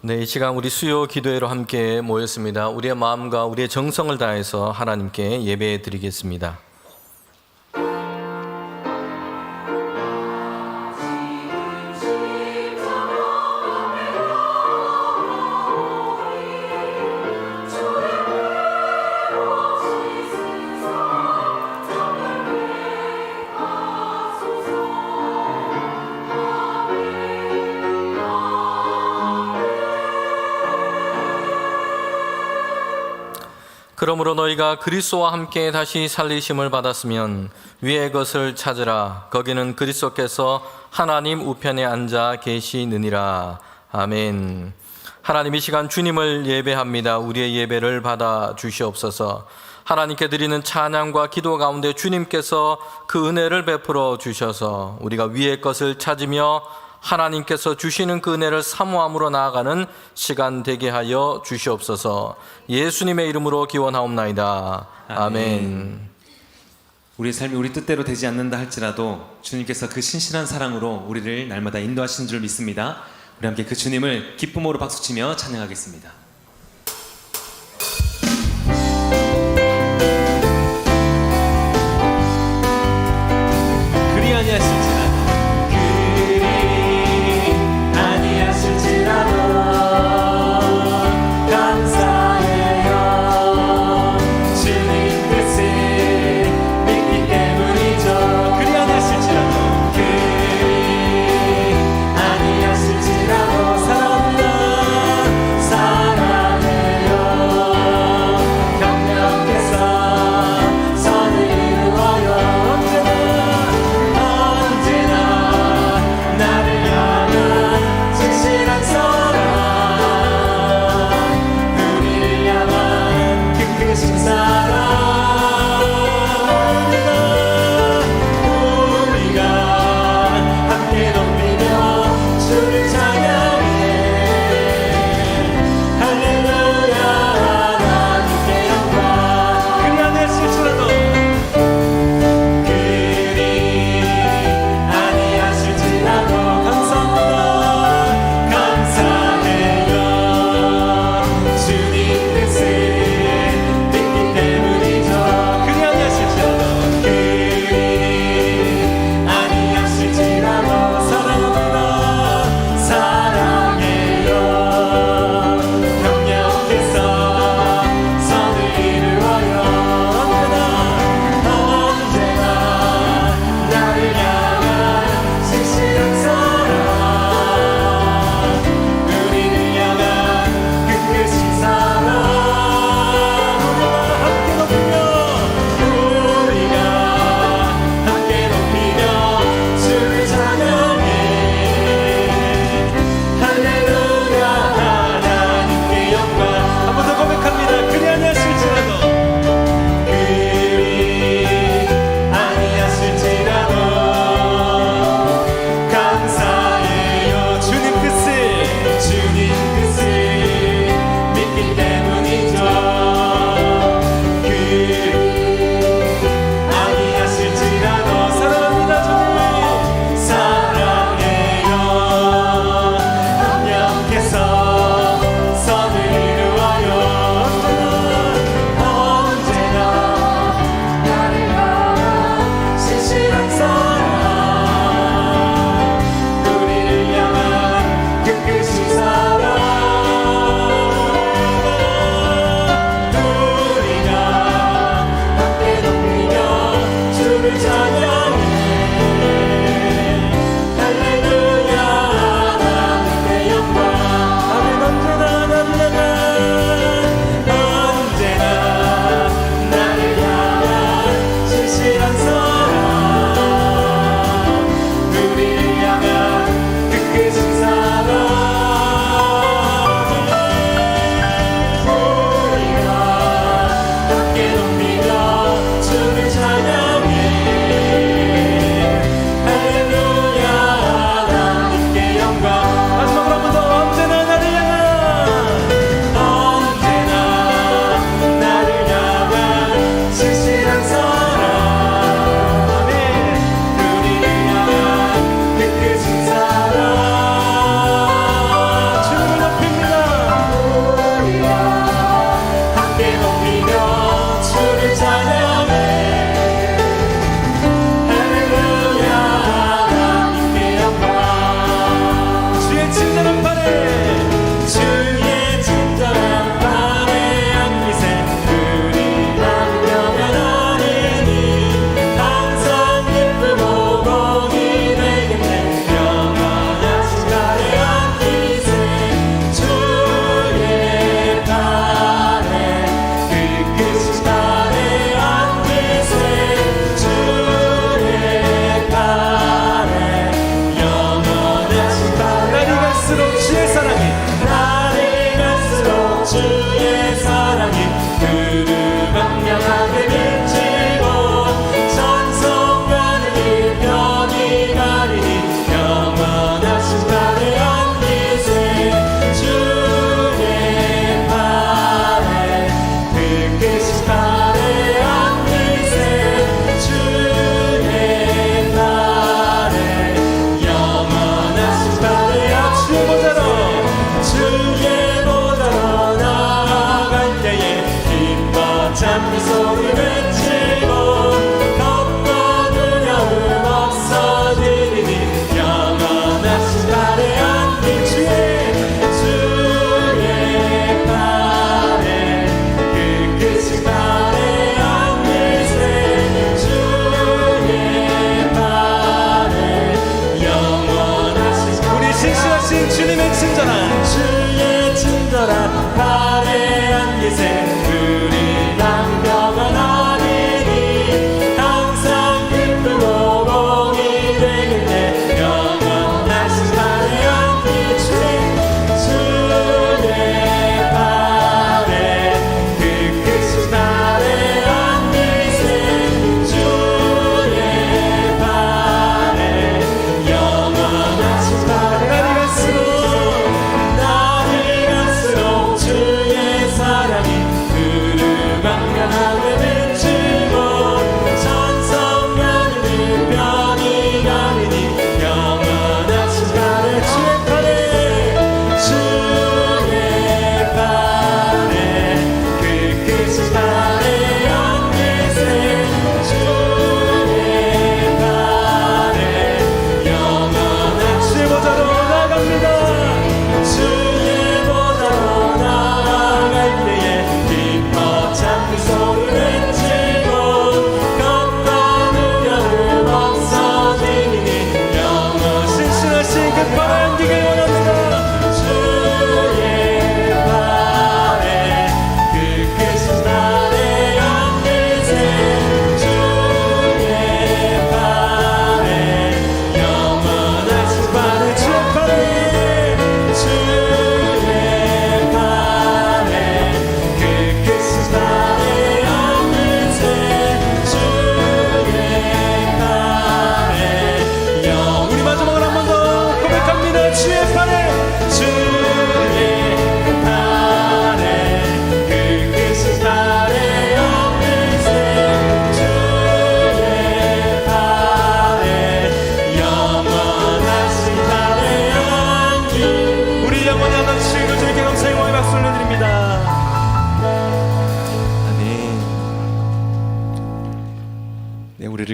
네, 이 시간 우리 수요 기도회로 함께 모였습니다. 우리의 마음과 우리의 정성을 다해서 하나님께 예배 드리겠습니다. 그러므로 너희가 그리스도와 함께 다시 살리심을 받았으면 위의 것을 찾으라. 거기는 그리스도께서 하나님 우편에 앉아 계시느니라. 아멘. 하나님, 이 시간 주님을 예배합니다. 우리의 예배를 받아 주시옵소서. 하나님께 드리는 찬양과 기도 가운데 주님께서 그 은혜를 베풀어 주셔서 우리가 위의 것을 찾으며 하나님께서 주시는 그 은혜를 사모함으로 나아가는 시간 되게 하여 주시옵소서. 예수님의 이름으로 기원하옵나이다. 아멘. 우리의 삶이 우리 뜻대로 되지 않는다 할지라도 주님께서 그 신실한 사랑으로 우리를 날마다 인도하시는 줄 믿습니다. 우리 함께 그 주님을 기쁨으로 박수치며 찬양하겠습니다. 그리 아니하실지라도 사랑합니다.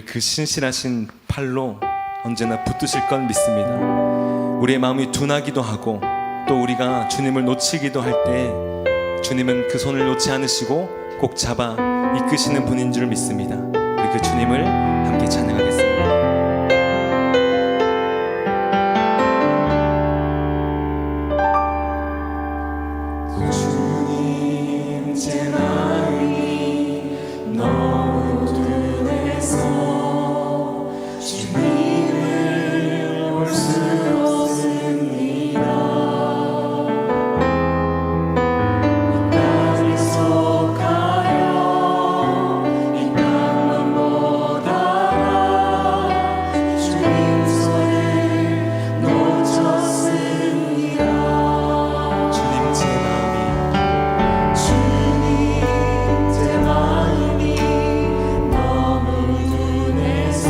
우리를 그 신실하신 팔로 언제나 붙드실 건 믿습니다. 우리의 마음이 둔하기도 하고 또 우리가 주님을 놓치기도 할 때 주님은 그 손을 놓지 않으시고 꼭 잡아 이끄시는 분인 줄 믿습니다. 우리 그 주님을 함께 찬양하겠습니다. 주님 제 마음이 너무 둔해서 주님을 볼 수 없습니다. 이 땅에 속하여 이 땅만 보다가 주님 손을 놓쳤습니다. 주님 제 마음이 너무 둔해서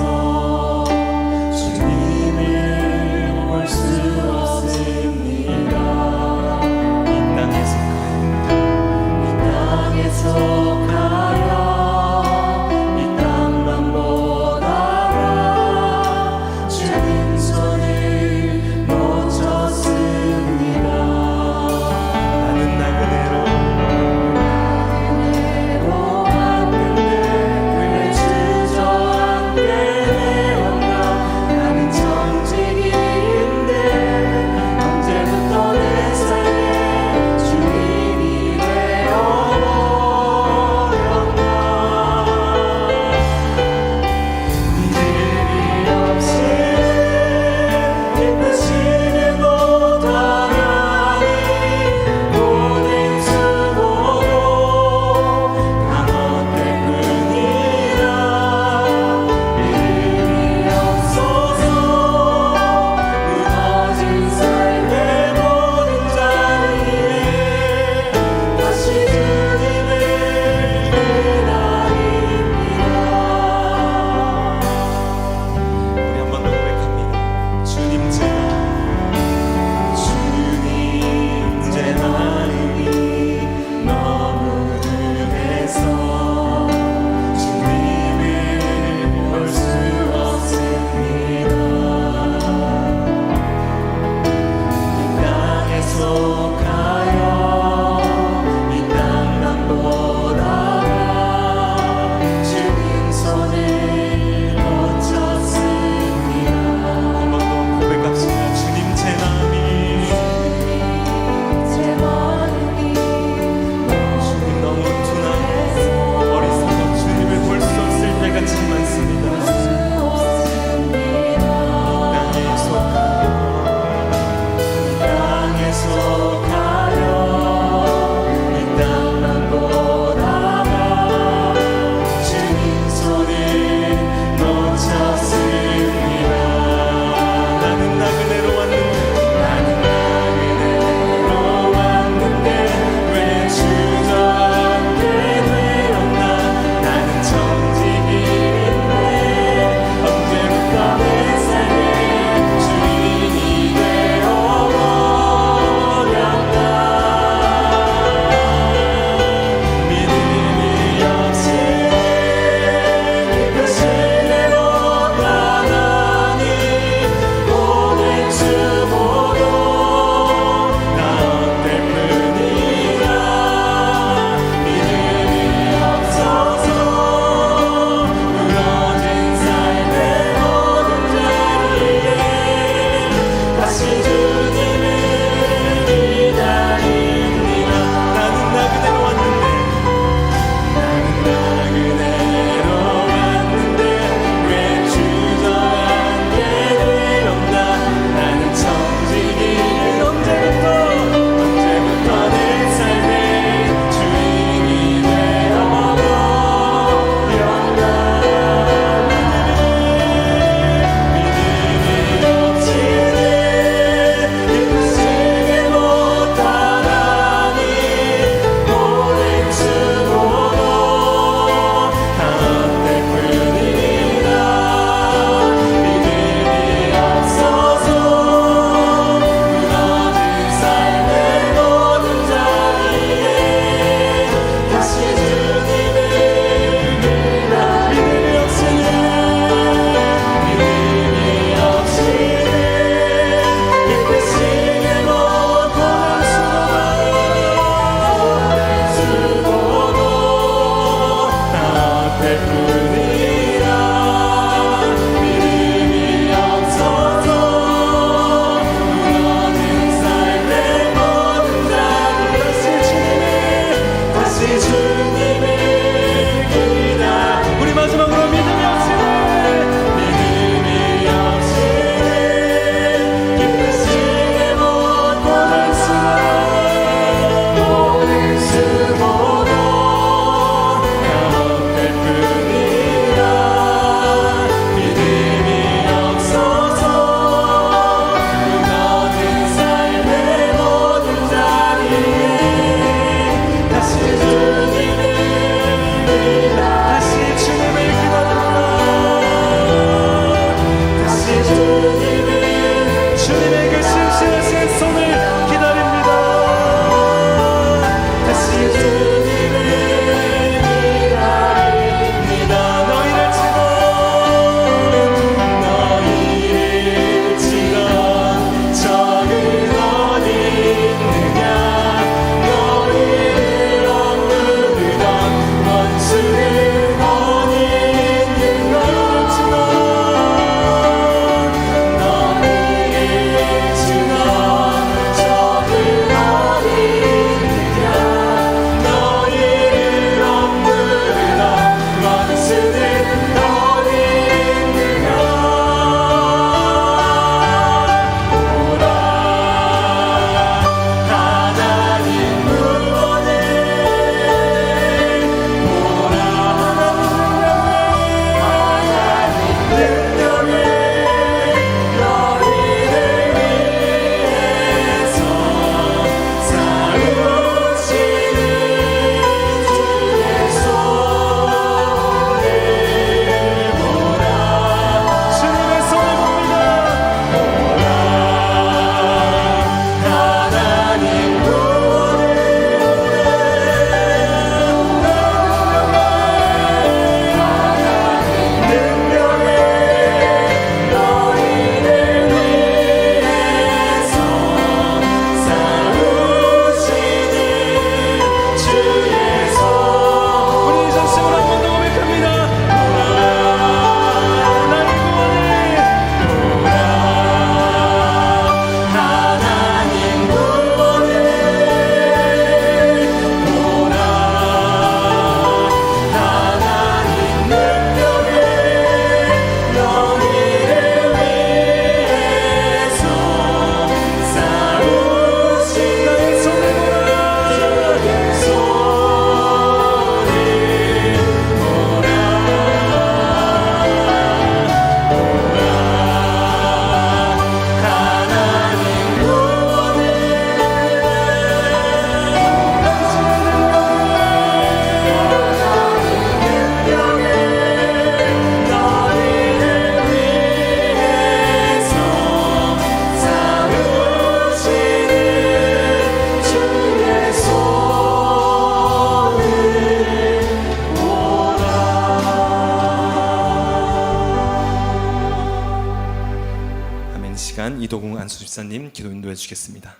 기도공 안수 집사님 기도 인도해 주시겠습니다.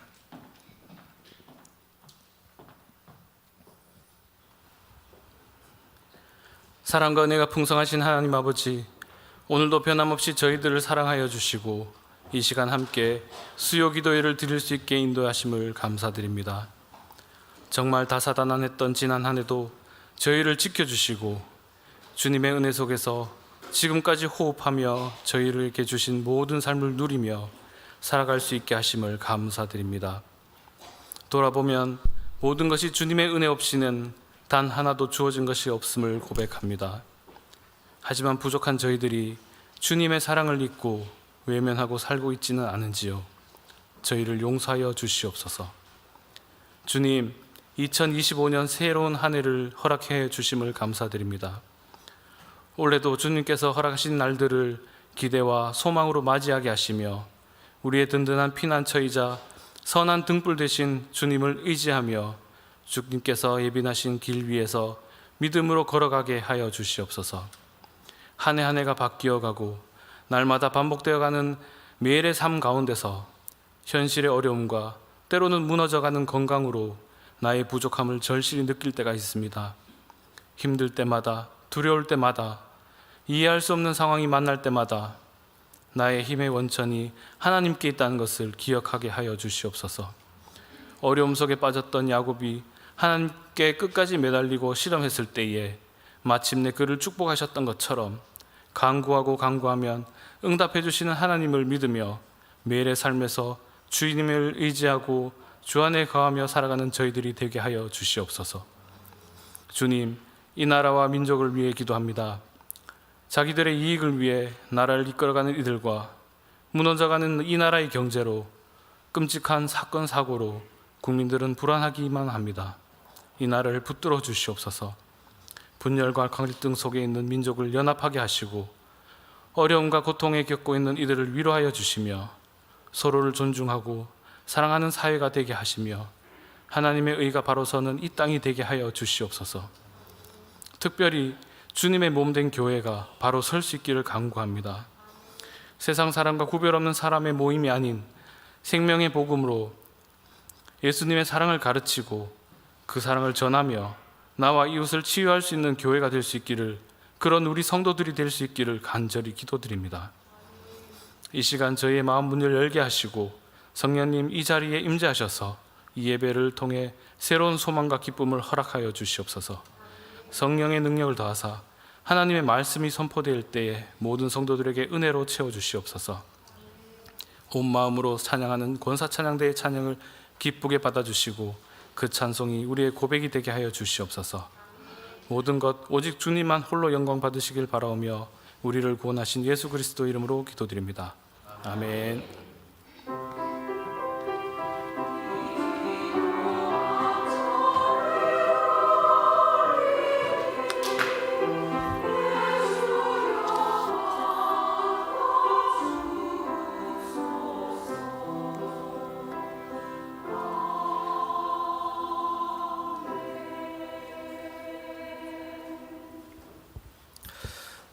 사랑과 은혜가 풍성하신 하나님 아버지, 오늘도 변함없이 저희들을 사랑하여 주시고 이 시간 함께 수요 기도회를 드릴 수 있게 인도하심을 감사드립니다. 정말 다사다난했던 지난 한 해도 저희를 지켜주시고 주님의 은혜 속에서 지금까지 호흡하며 저희에게 주신 모든 삶을 누리며 살아갈 수 있게 하심을 감사드립니다. 돌아보면 모든 것이 주님의 은혜 없이는 단 하나도 주어진 것이 없음을 고백합니다. 하지만 부족한 저희들이 주님의 사랑을 잊고 외면하고 살고 있지는 않은지요. 저희를 용서하여 주시옵소서. 주님, 2025년 새로운 한 해를 허락해 주심을 감사드립니다. 올해도 주님께서 허락하신 날들을 기대와 소망으로 맞이하게 하시며 우리의 든든한 피난처이자 선한 등불 되신 주님을 의지하며 주님께서 예비하신 길 위에서 믿음으로 걸어가게 하여 주시옵소서. 한 해 한 해가 바뀌어가고 날마다 반복되어가는 매일의 삶 가운데서 현실의 어려움과 때로는 무너져가는 건강으로 나의 부족함을 절실히 느낄 때가 있습니다. 힘들 때마다, 두려울 때마다, 이해할 수 없는 상황이 만날 때마다 나의 힘의 원천이 하나님께 있다는 것을 기억하게 하여 주시옵소서. 어려움 속에 빠졌던 야곱이 하나님께 끝까지 매달리고 실험했을 때에 마침내 그를 축복하셨던 것처럼 간구하고 간구하면 응답해 주시는 하나님을 믿으며 매일의 삶에서 주님을 의지하고 주 안에 거하며 살아가는 저희들이 되게 하여 주시옵소서. 주님, 이 나라와 민족을 위해 기도합니다. 자기들의 이익을 위해 나라를 이끌어가는 이들과 무너져가는 이 나라의 경제로 끔찍한 사건 사고로 국민들은 불안하기만 합니다. 이 나라를 붙들어 주시옵소서. 분열과 갈등 속에 있는 민족을 연합하게 하시고 어려움과 고통에 겪고 있는 이들을 위로하여 주시며 서로를 존중하고 사랑하는 사회가 되게 하시며 하나님의 의가 바로 서는 이 땅이 되게 하여 주시옵소서. 특별히 주님의 몸된 교회가 바로 설 수 있기를 간구합니다. 세상 사람과 구별 없는 사람의 모임이 아닌 생명의 복음으로 예수님의 사랑을 가르치고 그 사랑을 전하며 나와 이웃을 치유할 수 있는 교회가 될 수 있기를, 그런 우리 성도들이 될 수 있기를 간절히 기도드립니다. 이 시간 저희의 마음 문을 열게 하시고 성령님 이 자리에 임재하셔서 이 예배를 통해 새로운 소망과 기쁨을 허락하여 주시옵소서. 성령의 능력을 더하사 하나님의 말씀이 선포될 때에 모든 성도들에게 은혜로 채워주시옵소서. 온 마음으로 찬양하는 권사찬양대의 찬양을 기쁘게 받아주시고 그 찬송이 우리의 고백이 되게 하여 주시옵소서. 모든 것 오직 주님만 홀로 영광 받으시길 바라오며 우리를 구원하신 예수 그리스도 이름으로 기도드립니다. 아멘.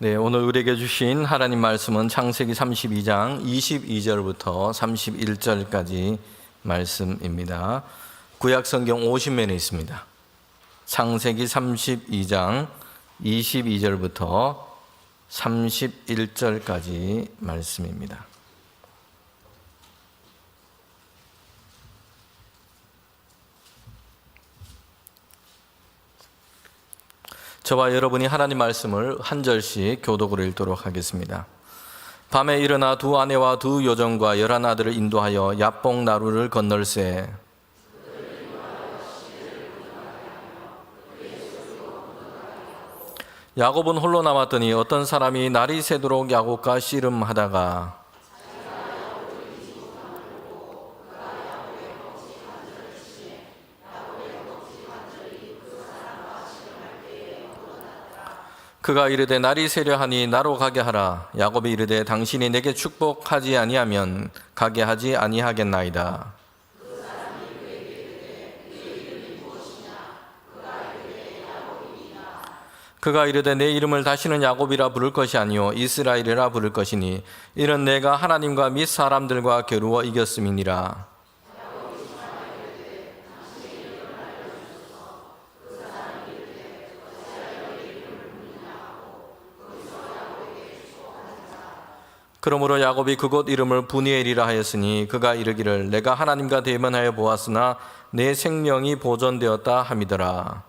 네, 오늘 우리에게 주신 하나님 말씀은 창세기 32장 22절부터 31절까지 말씀입니다. 구약 성경 50면에 있습니다. 창세기 32장 22절부터 31절까지 말씀입니다. 저와 여러분이 하나님 말씀을 한 절씩 교독으로 읽도록 하겠습니다. 밤에 일어나 두 아내와 두 여종과 11 아들을 인도하여 야복 나루를 건널세. 야곱은 홀로 남았더니 어떤 사람이 날이 새도록 야곱과 씨름하다가 그가 이르되 날이 새려 하니 나로 가게 하라. 야곱이 이르되 당신이 내게 축복하지 아니하면 가게 하지 아니하겠나이다. 그가 이르되 내 이름을 다시는 야곱이라 부를 것이 아니요 이스라엘이라 부를 것이니 이는 내가 하나님과 및 사람들과 겨루어 이겼음이니라. 그러므로 야곱이 그곳 이름을 브니엘이라 하였으니 그가 이르기를 내가 하나님과 대면하여 보았으나 내 생명이 보존되었다 함이더라.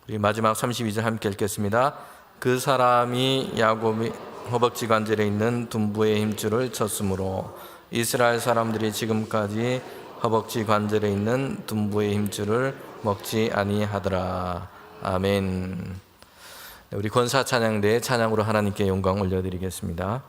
우리 마지막 32절 함께 읽겠습니다. 그 사람이 야곱이 허벅지 관절에 있는 둔부의 힘줄을 쳤으므로 이스라엘 사람들이 지금까지 허벅지 관절에 있는 둔부의 힘줄을 먹지 아니하더라. 아멘. 우리 권사 찬양대의 찬양으로 하나님께 영광 올려드리겠습니다.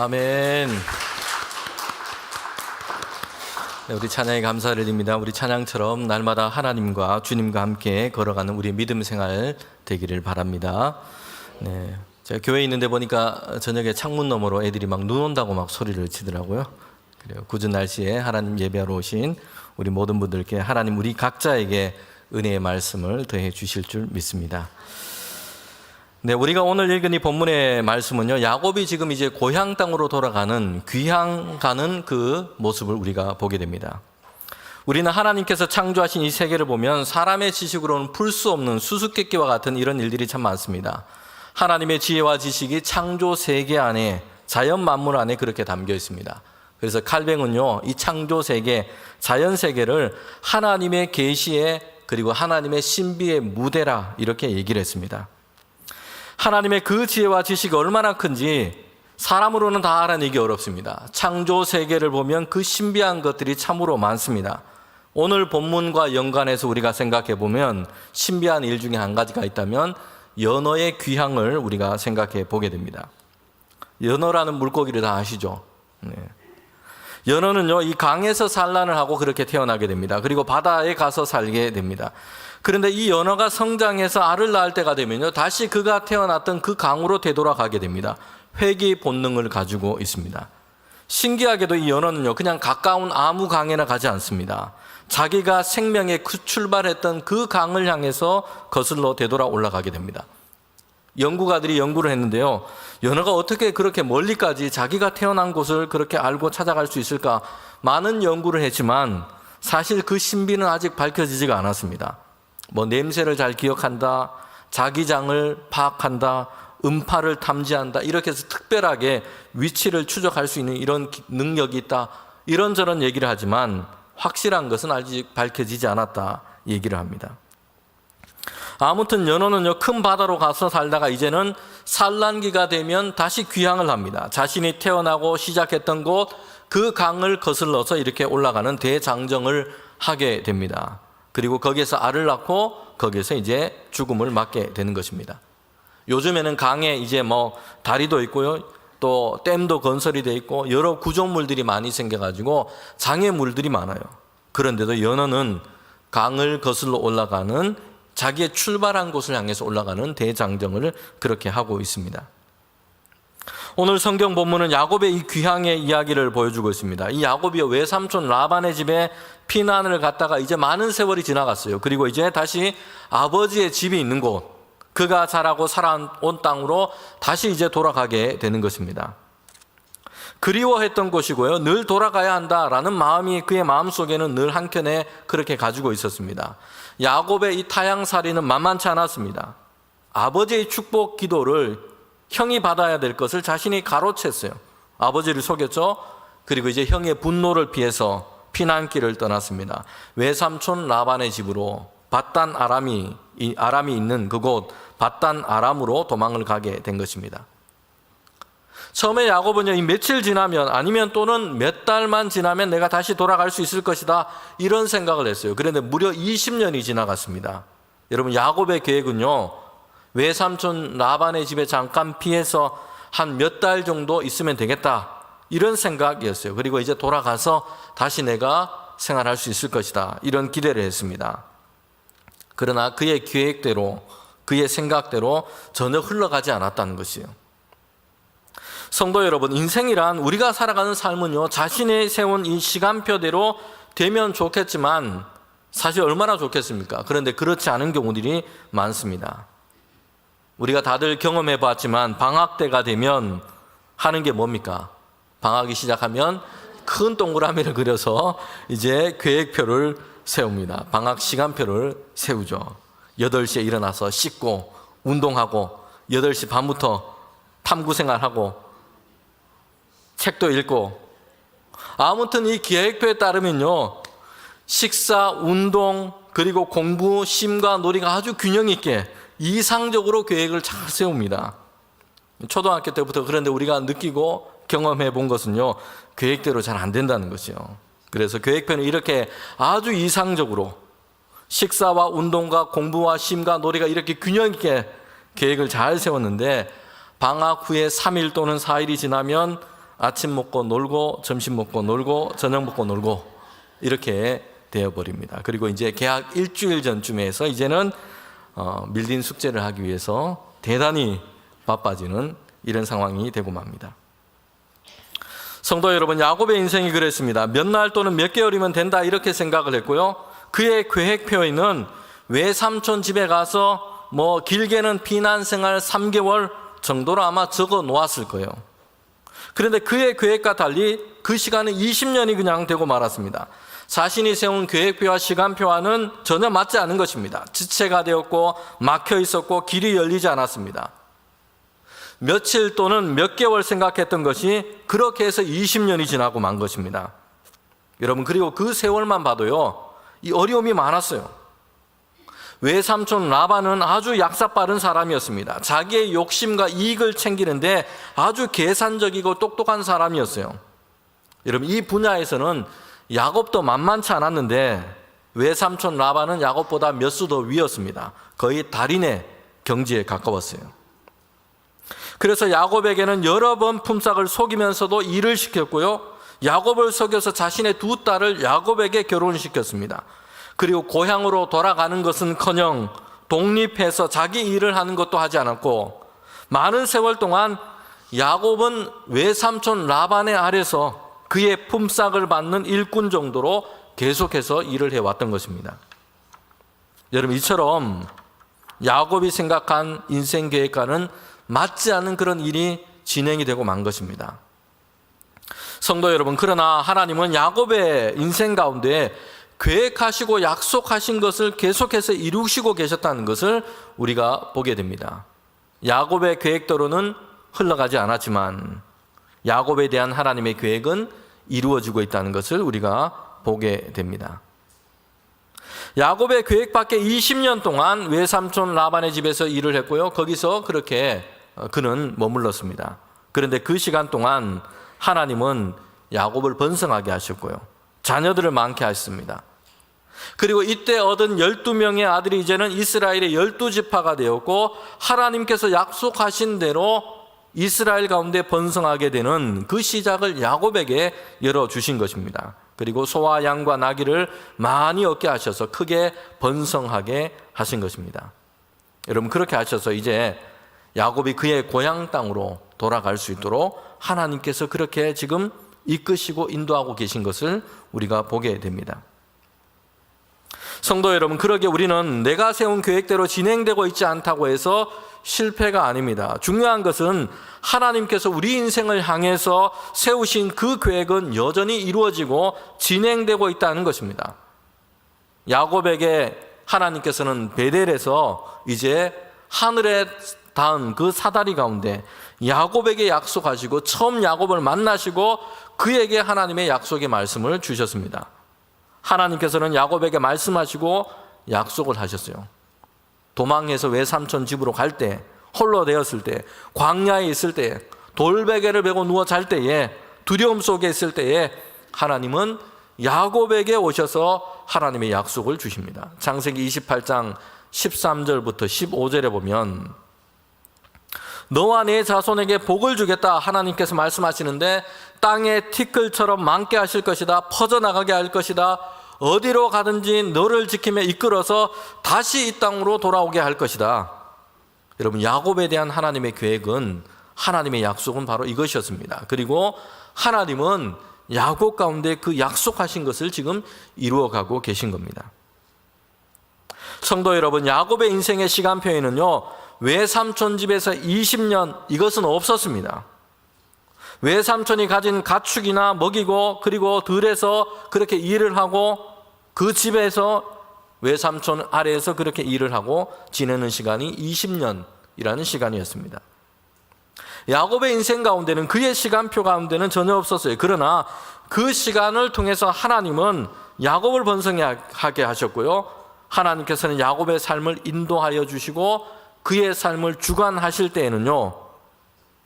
아멘. 네, 우리 찬양에 감사를 드립니다. 우리 찬양처럼 날마다 하나님과 주님과 함께 걸어가는 우리 믿음 생활 되기를 바랍니다. 네, 제가 교회에 있는데 보니까 저녁에 창문 너머로 애들이 막 눈 온다고 막 소리를 치더라고요. 그래요. 굳은 날씨에 하나님 예배하러 오신 우리 모든 분들께 하나님 우리 각자에게 은혜의 말씀을 더해 주실 줄 믿습니다. 네, 우리가 오늘 읽은 이 본문의 말씀은요, 야곱이 지금 이제 고향 땅으로 돌아가는 귀향 가는 그 모습을 우리가 보게 됩니다. 우리는 하나님께서 창조하신 이 세계를 보면 사람의 지식으로는 풀 수 없는 수수께끼와 같은 이런 일들이 참 많습니다. 하나님의 지혜와 지식이 창조 세계 안에, 자연 만물 안에 그렇게 담겨 있습니다. 그래서 칼뱅은요, 이 창조 세계, 자연 세계를 하나님의 계시의 그리고 하나님의 신비의 무대라 이렇게 얘기를 했습니다. 하나님의 그 지혜와 지식이 얼마나 큰지 사람으로는 다 알아내기 어렵습니다. 창조 세계를 보면 그 신비한 것들이 참으로 많습니다. 오늘 본문과 연관해서 우리가 생각해 보면 신비한 일 중에 한 가지가 있다면 연어의 귀향을 우리가 생각해 보게 됩니다. 연어라는 물고기를 다 아시죠? 네. 연어는요, 이 강에서 산란을 하고 그렇게 태어나게 됩니다. 그리고 바다에 가서 살게 됩니다. 그런데 이 연어가 성장해서 알을 낳을 때가 되면요, 다시 그가 태어났던 그 강으로 되돌아가게 됩니다. 회귀 본능을 가지고 있습니다. 신기하게도 이 연어는요, 그냥 가까운 아무 강에나 가지 않습니다. 자기가 생명에 출발했던 그 강을 향해서 거슬러 되돌아 올라가게 됩니다. 연구가들이 연구를 했는데요. 연어가 어떻게 그렇게 멀리까지 자기가 태어난 곳을 그렇게 알고 찾아갈 수 있을까? 많은 연구를 했지만 사실 그 신비는 아직 밝혀지지가 않았습니다. 뭐 냄새를 잘 기억한다, 자기장을 파악한다, 음파를 탐지한다, 이렇게 해서 특별하게 위치를 추적할 수 있는 이런 능력이 있다, 이런저런 얘기를 하지만 확실한 것은 아직 밝혀지지 않았다 얘기를 합니다. 아무튼 연어는요, 큰 바다로 가서 살다가 이제는 산란기가 되면 다시 귀향을 합니다. 자신이 태어나고 시작했던 곳, 그 강을 거슬러서 이렇게 올라가는 대장정을 하게 됩니다. 그리고 거기에서 알을 낳고 거기에서 이제 죽음을 맞게 되는 것입니다. 요즘에는 강에 이제 뭐 다리도 있고요, 또 댐도 건설이 돼 있고 여러 구조물들이 많이 생겨가지고 장애물들이 많아요. 그런데도 연어는 강을 거슬러 올라가는, 자기의 출발한 곳을 향해서 올라가는 대장정을 그렇게 하고 있습니다. 오늘 성경 본문은 야곱의 이 귀향의 이야기를 보여주고 있습니다. 이 야곱이 외삼촌 라반의 집에 피난을 갔다가 이제 많은 세월이 지나갔어요. 그리고 이제 다시 아버지의 집이 있는 곳, 그가 자라고 살아온 땅으로 다시 이제 돌아가게 되는 것입니다. 그리워했던 곳이고요, 늘 돌아가야 한다라는 마음이 그의 마음속에는 늘 한켠에 그렇게 가지고 있었습니다. 야곱의 이 타향살이는 만만치 않았습니다. 아버지의 축복 기도를 형이 받아야 될 것을 자신이 가로챘어요. 아버지를 속였죠. 그리고 이제 형의 분노를 피해서 피난길을 떠났습니다. 외삼촌 라반의 집으로 밧단 아람이 있는 그곳 밧단 아람으로 도망을 가게 된 것입니다. 처음에 야곱은요, 이 며칠 지나면, 아니면 또는 몇 달만 지나면 내가 다시 돌아갈 수 있을 것이다, 이런 생각을 했어요. 그런데 무려 20년이 지나갔습니다. 여러분, 야곱의 계획은요, 외삼촌 라반의 집에 잠깐 피해서 한 몇 달 정도 있으면 되겠다, 이런 생각이었어요. 그리고 이제 돌아가서 다시 내가 생활할 수 있을 것이다, 이런 기대를 했습니다. 그러나 그의 계획대로, 그의 생각대로 전혀 흘러가지 않았다는 것이에요. 성도 여러분, 인생이란, 우리가 살아가는 삶은요, 자신이 세운 이 시간표대로 되면 좋겠지만 사실 얼마나 좋겠습니까? 그런데 그렇지 않은 경우들이 많습니다. 우리가 다들 경험해 봤지만 방학 때가 되면 하는 게 뭡니까? 방학이 시작하면 큰 동그라미를 그려서 이제 계획표를 세웁니다. 방학 시간표를 세우죠. 8시에 일어나서 씻고 운동하고 8시 반부터 탐구생활하고 책도 읽고, 아무튼 이 계획표에 따르면요, 식사, 운동, 그리고 공부, 쉼과 놀이가 아주 균형 있게 이상적으로 계획을 잘 세웁니다. 초등학교 때부터. 그런데 우리가 느끼고 경험해 본 것은요, 계획대로 잘 안 된다는 것이요. 그래서 계획표는 이렇게 아주 이상적으로 식사와 운동과 공부와 쉼과 놀이가 이렇게 균형 있게 계획을 잘 세웠는데, 방학 후에 3일 또는 4일이 지나면 아침 먹고 놀고, 점심 먹고 놀고, 저녁 먹고 놀고, 이렇게 되어버립니다. 그리고 이제 개학 일주일 전쯤에 해서 이제는 밀린 숙제를 하기 위해서 대단히 바빠지는 이런 상황이 되고 맙니다. 성도 여러분, 야곱의 인생이 그랬습니다. 몇 날 또는 몇 개월이면 된다, 이렇게 생각을 했고요, 그의 계획표에는 외삼촌 집에 가서 뭐 길게는 피난생활 3개월 정도로 아마 적어 놓았을 거예요. 그런데 그의 계획과 달리 그 시간은 20년이 그냥 되고 말았습니다. 자신이 세운 계획표와 시간표와는 전혀 맞지 않은 것입니다. 지체가 되었고 막혀 있었고 길이 열리지 않았습니다. 며칠 또는 몇 개월 생각했던 것이 그렇게 해서 20년이 지나고 만 것입니다. 여러분, 그리고 그 세월만 봐도요, 이 어려움이 많았어요. 외삼촌 라반은 아주 약사 빠른 사람이었습니다. 자기의 욕심과 이익을 챙기는데 아주 계산적이고 똑똑한 사람이었어요. 여러분, 이 분야에서는 야곱도 만만치 않았는데 외삼촌 라반은 야곱보다 몇 수 더 위였습니다. 거의 달인의 경지에 가까웠어요. 그래서 야곱에게는 여러 번 품삯을 속이면서도 일을 시켰고요, 야곱을 속여서 자신의 2딸을 야곱에게 결혼시켰습니다. 그리고 고향으로 돌아가는 것은커녕 독립해서 자기 일을 하는 것도 하지 않았고, 많은 세월 동안 야곱은 외삼촌 라반의 아래서 그의 품삯을 받는 일꾼 정도로 계속해서 일을 해왔던 것입니다. 여러분, 이처럼 야곱이 생각한 인생 계획과는 맞지 않는 그런 일이 진행이 되고 만 것입니다. 성도 여러분, 그러나 하나님은 야곱의 인생 가운데 계획하시고 약속하신 것을 계속해서 이루시고 계셨다는 것을 우리가 보게 됩니다. 야곱의 계획대로는 흘러가지 않았지만 야곱에 대한 하나님의 계획은 이루어지고 있다는 것을 우리가 보게 됩니다. 야곱의 계획 밖에 20년 동안 외삼촌 라반의 집에서 일을 했고요. 거기서 그렇게 그는 머물렀습니다. 그런데 그 시간 동안 하나님은 야곱을 번성하게 하셨고요. 자녀들을 많게 하셨습니다. 그리고 이때 얻은 12명의 아들이 이제는 이스라엘의 12지파가 되었고 하나님께서 약속하신 대로 이스라엘 가운데 번성하게 되는 그 시작을 야곱에게 열어주신 것입니다. 그리고 소와 양과 나귀를 많이 얻게 하셔서 크게 번성하게 하신 것입니다. 여러분, 그렇게 하셔서 이제 야곱이 그의 고향 땅으로 돌아갈 수 있도록 하나님께서 그렇게 지금 이끄시고 인도하고 계신 것을 우리가 보게 됩니다. 성도 여러분, 그러게 우리는 내가 세운 계획대로 진행되고 있지 않다고 해서 실패가 아닙니다. 중요한 것은 하나님께서 우리 인생을 향해서 세우신 그 계획은 여전히 이루어지고 진행되고 있다는 것입니다. 야곱에게 하나님께서는 베델에서 이제 하늘에 닿은 그 사다리 가운데 야곱에게 약속하시고 처음 야곱을 만나시고 그에게 하나님의 약속의 말씀을 주셨습니다. 하나님께서는 야곱에게 말씀하시고 약속을 하셨어요. 도망해서 외삼촌 집으로 갈 때, 홀로 되었을 때, 광야에 있을 때, 돌베개를 베고 누워 잘 때에, 두려움 속에 있을 때에 하나님은 야곱에게 오셔서 하나님의 약속을 주십니다. 창세기 28장 13절부터 15절에 보면 너와 내 자손에게 복을 주겠다 하나님께서 말씀하시는데 땅의 티끌처럼 많게 하실 것이다. 퍼져나가게 할 것이다. 어디로 가든지 너를 지키며 이끌어서 다시 이 땅으로 돌아오게 할 것이다. 여러분, 야곱에 대한 하나님의 계획은, 하나님의 약속은 바로 이것이었습니다. 그리고 하나님은 야곱 가운데 그 약속하신 것을 지금 이루어가고 계신 겁니다. 성도 여러분, 야곱의 인생의 시간표에는요, 외삼촌 집에서 20년, 이것은 없었습니다. 외삼촌이 가진 가축이나 먹이고 그리고 들에서 그렇게 일을 하고 그 집에서 외삼촌 아래에서 그렇게 일을 하고 지내는 시간이 20년이라는 시간이었습니다. 야곱의 인생 가운데는, 그의 시간표 가운데는 전혀 없었어요. 그러나 그 시간을 통해서 하나님은 야곱을 번성하게 하셨고요. 하나님께서는 야곱의 삶을 인도하여 주시고 그의 삶을 주관하실 때에는요,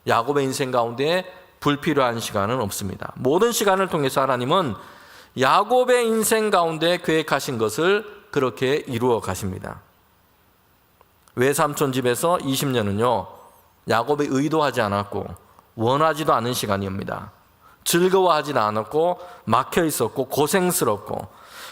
야곱의 인생 가운데 불필요한 시간은 없습니다. 모든 시간을 통해서 하나님은 야곱의 인생 가운데 계획하신 것을 그렇게 이루어 가십니다. 외삼촌 집에서 20년은요, 야곱이 의도하지 않았고 원하지도 않은 시간입니다. 즐거워하지도 않았고 막혀 있었고 고생스럽고,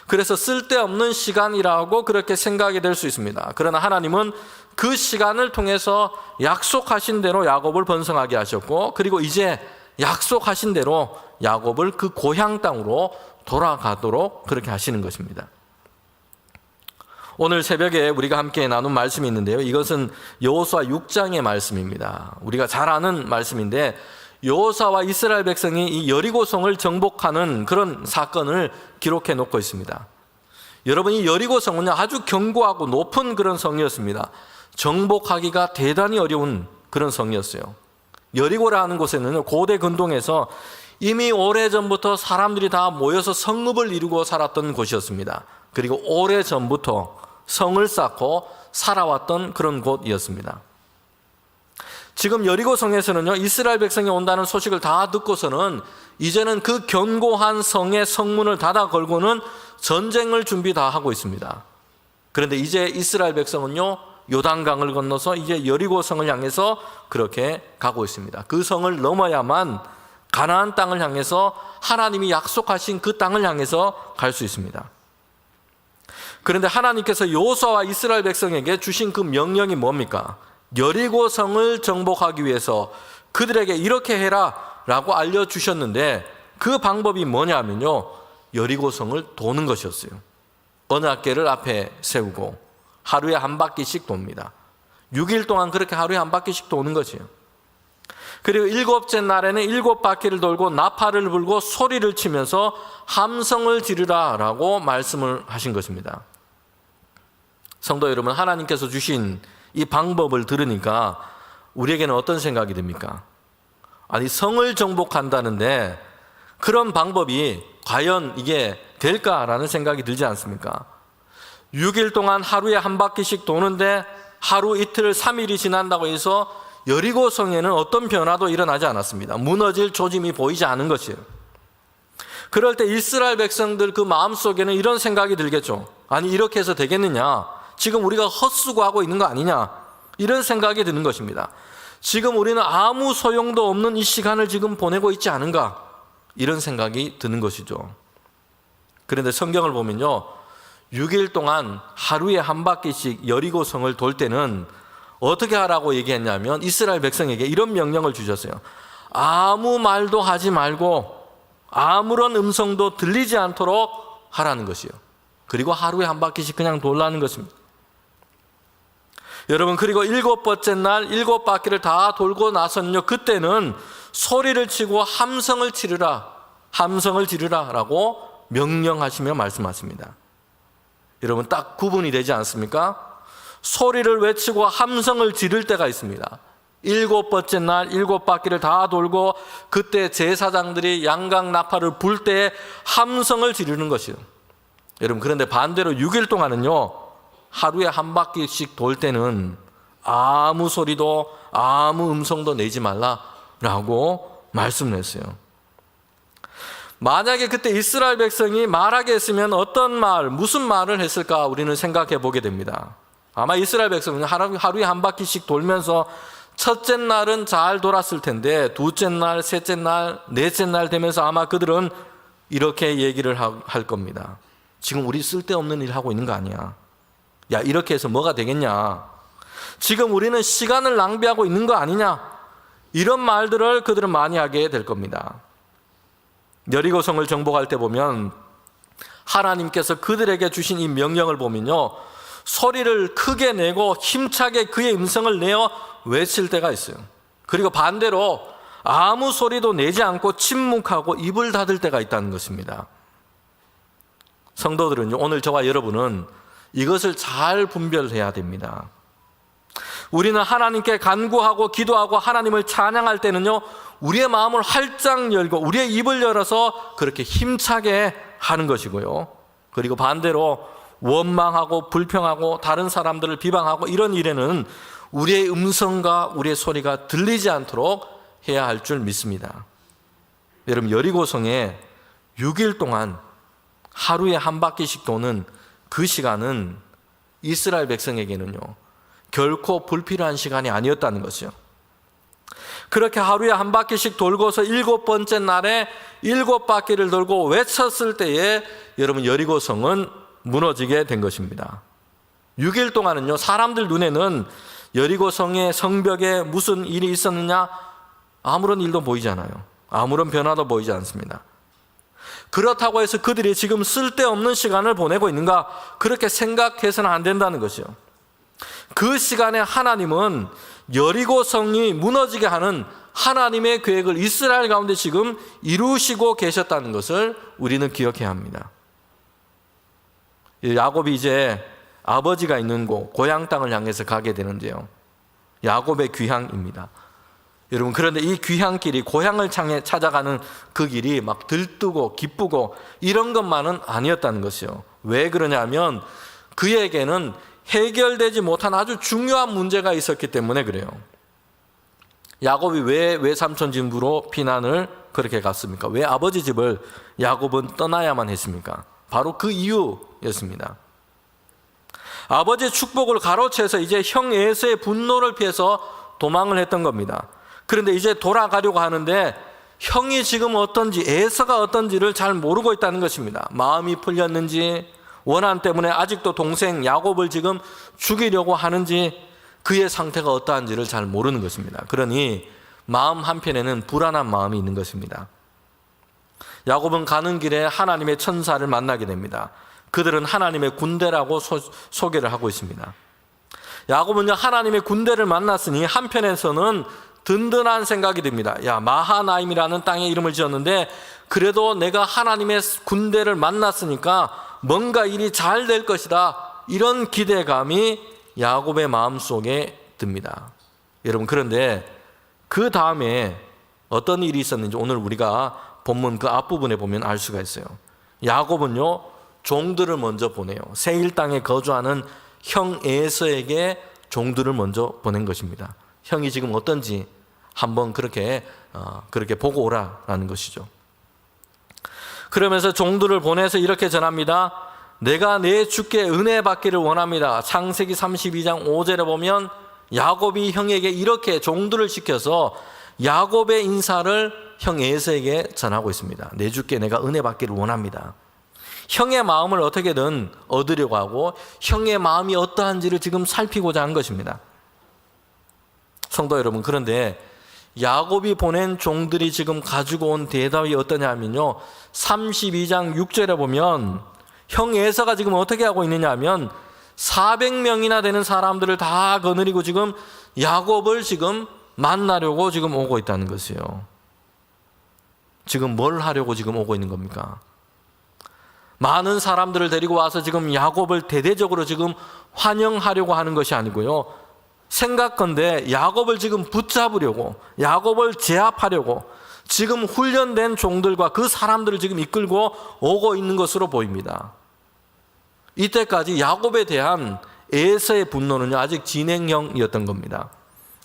그래서 쓸데없는 시간이라고 그렇게 생각이 될 수 있습니다. 그러나 하나님은 그 시간을 통해서 약속하신 대로 야곱을 번성하게 하셨고, 그리고 이제 약속하신 대로 야곱을 그 고향 땅으로 돌아가도록 그렇게 하시는 것입니다. 오늘 새벽에 우리가 함께 나눈 말씀이 있는데요, 이것은 여호수아 6장의 말씀입니다. 우리가 잘 아는 말씀인데, 여호수아와 이스라엘 백성이 이 여리고성을 정복하는 그런 사건을 기록해 놓고 있습니다. 여러분, 이 여리고성은요, 아주 견고하고 높은 그런 성이었습니다. 정복하기가 대단히 어려운 그런 성이었어요. 여리고라는 곳에는 고대 근동에서 이미 오래전부터 사람들이 다 모여서 성읍을 이루고 살았던 곳이었습니다. 그리고 오래전부터 성을 쌓고 살아왔던 그런 곳이었습니다. 지금 여리고성에서는요, 이스라엘 백성이 온다는 소식을 다 듣고서는 이제는 그 견고한 성의 성문을 닫아 걸고는 전쟁을 준비 다 하고 있습니다. 그런데 이제 이스라엘 백성은요, 요단강을 건너서 이제 여리고성을 향해서 그렇게 가고 있습니다. 그 성을 넘어야만 가나안 땅을 향해서, 하나님이 약속하신 그 땅을 향해서 갈 수 있습니다. 그런데 하나님께서 여호수아와 이스라엘 백성에게 주신 그 명령이 뭡니까? 여리고성을 정복하기 위해서 그들에게 이렇게 해라 라고 알려주셨는데, 그 방법이 뭐냐면요, 여리고성을 도는 것이었어요. 언약궤를 앞에 세우고 하루에 한 바퀴씩 돕니다. 6일 동안 그렇게 하루에 한 바퀴씩 도는 거지요. 그리고 7째 날에는 7바퀴를 돌고 나팔을 불고 소리를 치면서 함성을 지르라 라고 말씀을 하신 것입니다. 성도 여러분, 하나님께서 주신 이 방법을 들으니까 우리에게는 어떤 생각이 듭니까? 아니, 성을 정복한다는데 그런 방법이 과연 이게 될까라는 생각이 들지 않습니까? 6일 동안 하루에 한 바퀴씩 도는데 하루 이틀 3일이 지난다고 해서 여리고성에는 어떤 변화도 일어나지 않았습니다. 무너질 조짐이 보이지 않은 것이에요. 그럴 때 이스라엘 백성들 그 마음속에는 이런 생각이 들겠죠. 아니, 이렇게 해서 되겠느냐? 지금 우리가 헛수고하고 있는 거 아니냐? 이런 생각이 드는 것입니다. 지금 우리는 아무 소용도 없는 이 시간을 지금 보내고 있지 않은가? 이런 생각이 드는 것이죠. 그런데 성경을 보면요, 6일 동안 하루에 한 바퀴씩 여리고성을 돌 때는 어떻게 하라고 얘기했냐면 이스라엘 백성에게 이런 명령을 주셨어요. 아무 말도 하지 말고 아무런 음성도 들리지 않도록 하라는 것이요. 그리고 하루에 한 바퀴씩 그냥 돌라는 것입니다. 여러분, 그리고 7번째 날 7바퀴를 다 돌고 나서는요, 그때는 소리를 치고 함성을 지르라 라고 명령하시며 말씀하십니다. 여러분, 딱 구분이 되지 않습니까? 소리를 외치고 함성을 지를 때가 있습니다. 7번째 날 7바퀴를 다 돌고 그때 제사장들이 양각 나팔을 불 때에 함성을 지르는 것이요. 여러분, 그런데 반대로 6일 동안은요, 하루에 한 바퀴씩 돌 때는 아무 소리도 아무 음성도 내지 말라라고 말씀을 했어요. 만약에 그때 이스라엘 백성이 말하게 했으면 어떤 말, 무슨 말을 했을까 우리는 생각해 보게 됩니다. 아마 이스라엘 백성은 하루에 한 바퀴씩 돌면서 첫째 날은 잘 돌았을 텐데 둘째 날, 셋째 날, 넷째 날 되면서 아마 그들은 이렇게 얘기를 할 겁니다. 지금 우리 쓸데없는 일 하고 있는 거 아니야? 야, 이렇게 해서 뭐가 되겠냐? 지금 우리는 시간을 낭비하고 있는 거 아니냐? 이런 말들을 그들은 많이 하게 될 겁니다. 여리고성을 정복할 때 보면 하나님께서 그들에게 주신 이 명령을 보면요, 소리를 크게 내고 힘차게 그의 음성을 내어 외칠 때가 있어요. 그리고 반대로 아무 소리도 내지 않고 침묵하고 입을 닫을 때가 있다는 것입니다. 성도들은요, 오늘 저와 여러분은 이것을 잘 분별해야 됩니다. 우리는 하나님께 간구하고 기도하고 하나님을 찬양할 때는요, 우리의 마음을 활짝 열고 우리의 입을 열어서 그렇게 힘차게 하는 것이고요. 그리고 반대로 원망하고 불평하고 다른 사람들을 비방하고 이런 일에는 우리의 음성과 우리의 소리가 들리지 않도록 해야 할 줄 믿습니다. 여러분, 여리고성에 6일 동안 하루에 한 바퀴씩 도는 그 시간은 이스라엘 백성에게는요, 결코 불필요한 시간이 아니었다는 것이요. 그렇게 하루에 한 바퀴씩 돌고서 7번째 날에 7바퀴를 돌고 외쳤을 때에 여러분, 여리고성은 무너지게 된 것입니다. 6일 동안은요, 사람들 눈에는 여리고성의 성벽에 무슨 일이 있었느냐? 아무런 일도 보이지 않아요. 아무런 변화도 보이지 않습니다. 그렇다고 해서 그들이 지금 쓸데없는 시간을 보내고 있는가? 그렇게 생각해서는 안 된다는 것이요. 그 시간에 하나님은 여리고성이 무너지게 하는 하나님의 계획을 이스라엘 가운데 지금 이루시고 계셨다는 것을 우리는 기억해야 합니다. 야곱이 이제 아버지가 있는 곳, 고향 땅을 향해서 가게 되는데요, 야곱의 귀향입니다. 여러분, 그런데 이 귀향길이, 고향을 찾아가는 그 길이 막 들뜨고 기쁘고 이런 것만은 아니었다는 것이요. 왜 그러냐면 그에게는 해결되지 못한 아주 중요한 문제가 있었기 때문에 그래요. 야곱이 왜 외삼촌 집으로 피난을 그렇게 갔습니까? 왜 아버지 집을 야곱은 떠나야만 했습니까? 바로 그 이유였습니다. 아버지의 축복을 가로채서 이제 형 에서의 분노를 피해서 도망을 했던 겁니다. 그런데 이제 돌아가려고 하는데 형이 지금 어떤지, 에서가 어떤지를 잘 모르고 있다는 것입니다. 마음이 풀렸는지, 원한 때문에 아직도 동생 야곱을 지금 죽이려고 하는지, 그의 상태가 어떠한지를 잘 모르는 것입니다. 그러니 마음 한편에는 불안한 마음이 있는 것입니다. 야곱은 가는 길에 하나님의 천사를 만나게 됩니다. 그들은 하나님의 군대라고 소개를 하고 있습니다. 야곱은요, 하나님의 군대를 만났으니 한편에서는 든든한 생각이 듭니다. 야, 마하나임이라는 땅에 이름을 지었는데 그래도 내가 하나님의 군대를 만났으니까 뭔가 일이 잘 될 것이다, 이런 기대감이 야곱의 마음속에 듭니다. 여러분, 그런데 그 다음에 어떤 일이 있었는지 오늘 우리가 본문 그 앞부분에 보면 알 수가 있어요. 야곱은요, 종들을 먼저 보내요. 세일 땅에 거주하는 형 에서에게 종들을 먼저 보낸 것입니다. 형이 지금 어떤지 한번 그렇게 보고 오라라는 것이죠. 그러면서 종들을 보내서 이렇게 전합니다. 내가 내 주께 은혜 받기를 원합니다. 창세기 32장 5절에 보면 야곱이 형에게 이렇게 종들을 시켜서 야곱의 인사를 형 에서에게 전하고 있습니다. 내 주께 내가 은혜 받기를 원합니다. 형의 마음을 어떻게든 얻으려고 하고 형의 마음이 어떠한지를 지금 살피고자 한 것입니다. 성도 여러분, 그런데 야곱이 보낸 종들이 지금 가지고 온 대답이 어떠냐면요, 32장 6절에 보면 형 에서가 지금 어떻게 하고 있느냐 하면 400명이나 되는 사람들을 다 거느리고 지금 야곱을 지금 만나려고 지금 오고 있다는 것이에요. 지금 뭘 하려고 지금 오고 있는 겁니까? 많은 사람들을 데리고 와서 지금 야곱을 대대적으로 지금 환영하려고 하는 것이 아니고요, 생각건대 야곱을 지금 붙잡으려고, 야곱을 제압하려고 지금 훈련된 종들과 그 사람들을 지금 이끌고 오고 있는 것으로 보입니다. 이때까지 야곱에 대한 에서의 분노는요, 아직 진행형이었던 겁니다.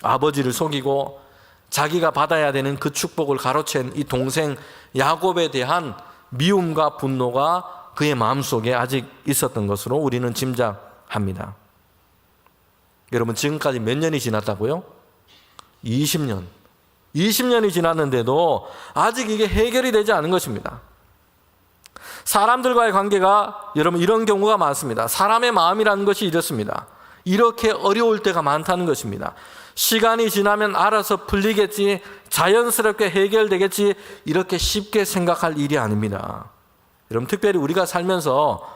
아버지를 속이고 자기가 받아야 되는 그 축복을 가로챈 이 동생 야곱에 대한 미움과 분노가 그의 마음속에 아직 있었던 것으로 우리는 짐작합니다. 여러분, 지금까지 몇 년이 지났다고요? 20년. 20년이 지났는데도 아직 이게 해결이 되지 않은 것입니다. 사람들과의 관계가, 여러분, 이런 경우가 많습니다. 사람의 마음이라는 것이 이렇습니다. 이렇게 어려울 때가 많다는 것입니다. 시간이 지나면 알아서 풀리겠지, 자연스럽게 해결되겠지, 이렇게 쉽게 생각할 일이 아닙니다. 여러분, 특별히 우리가 살면서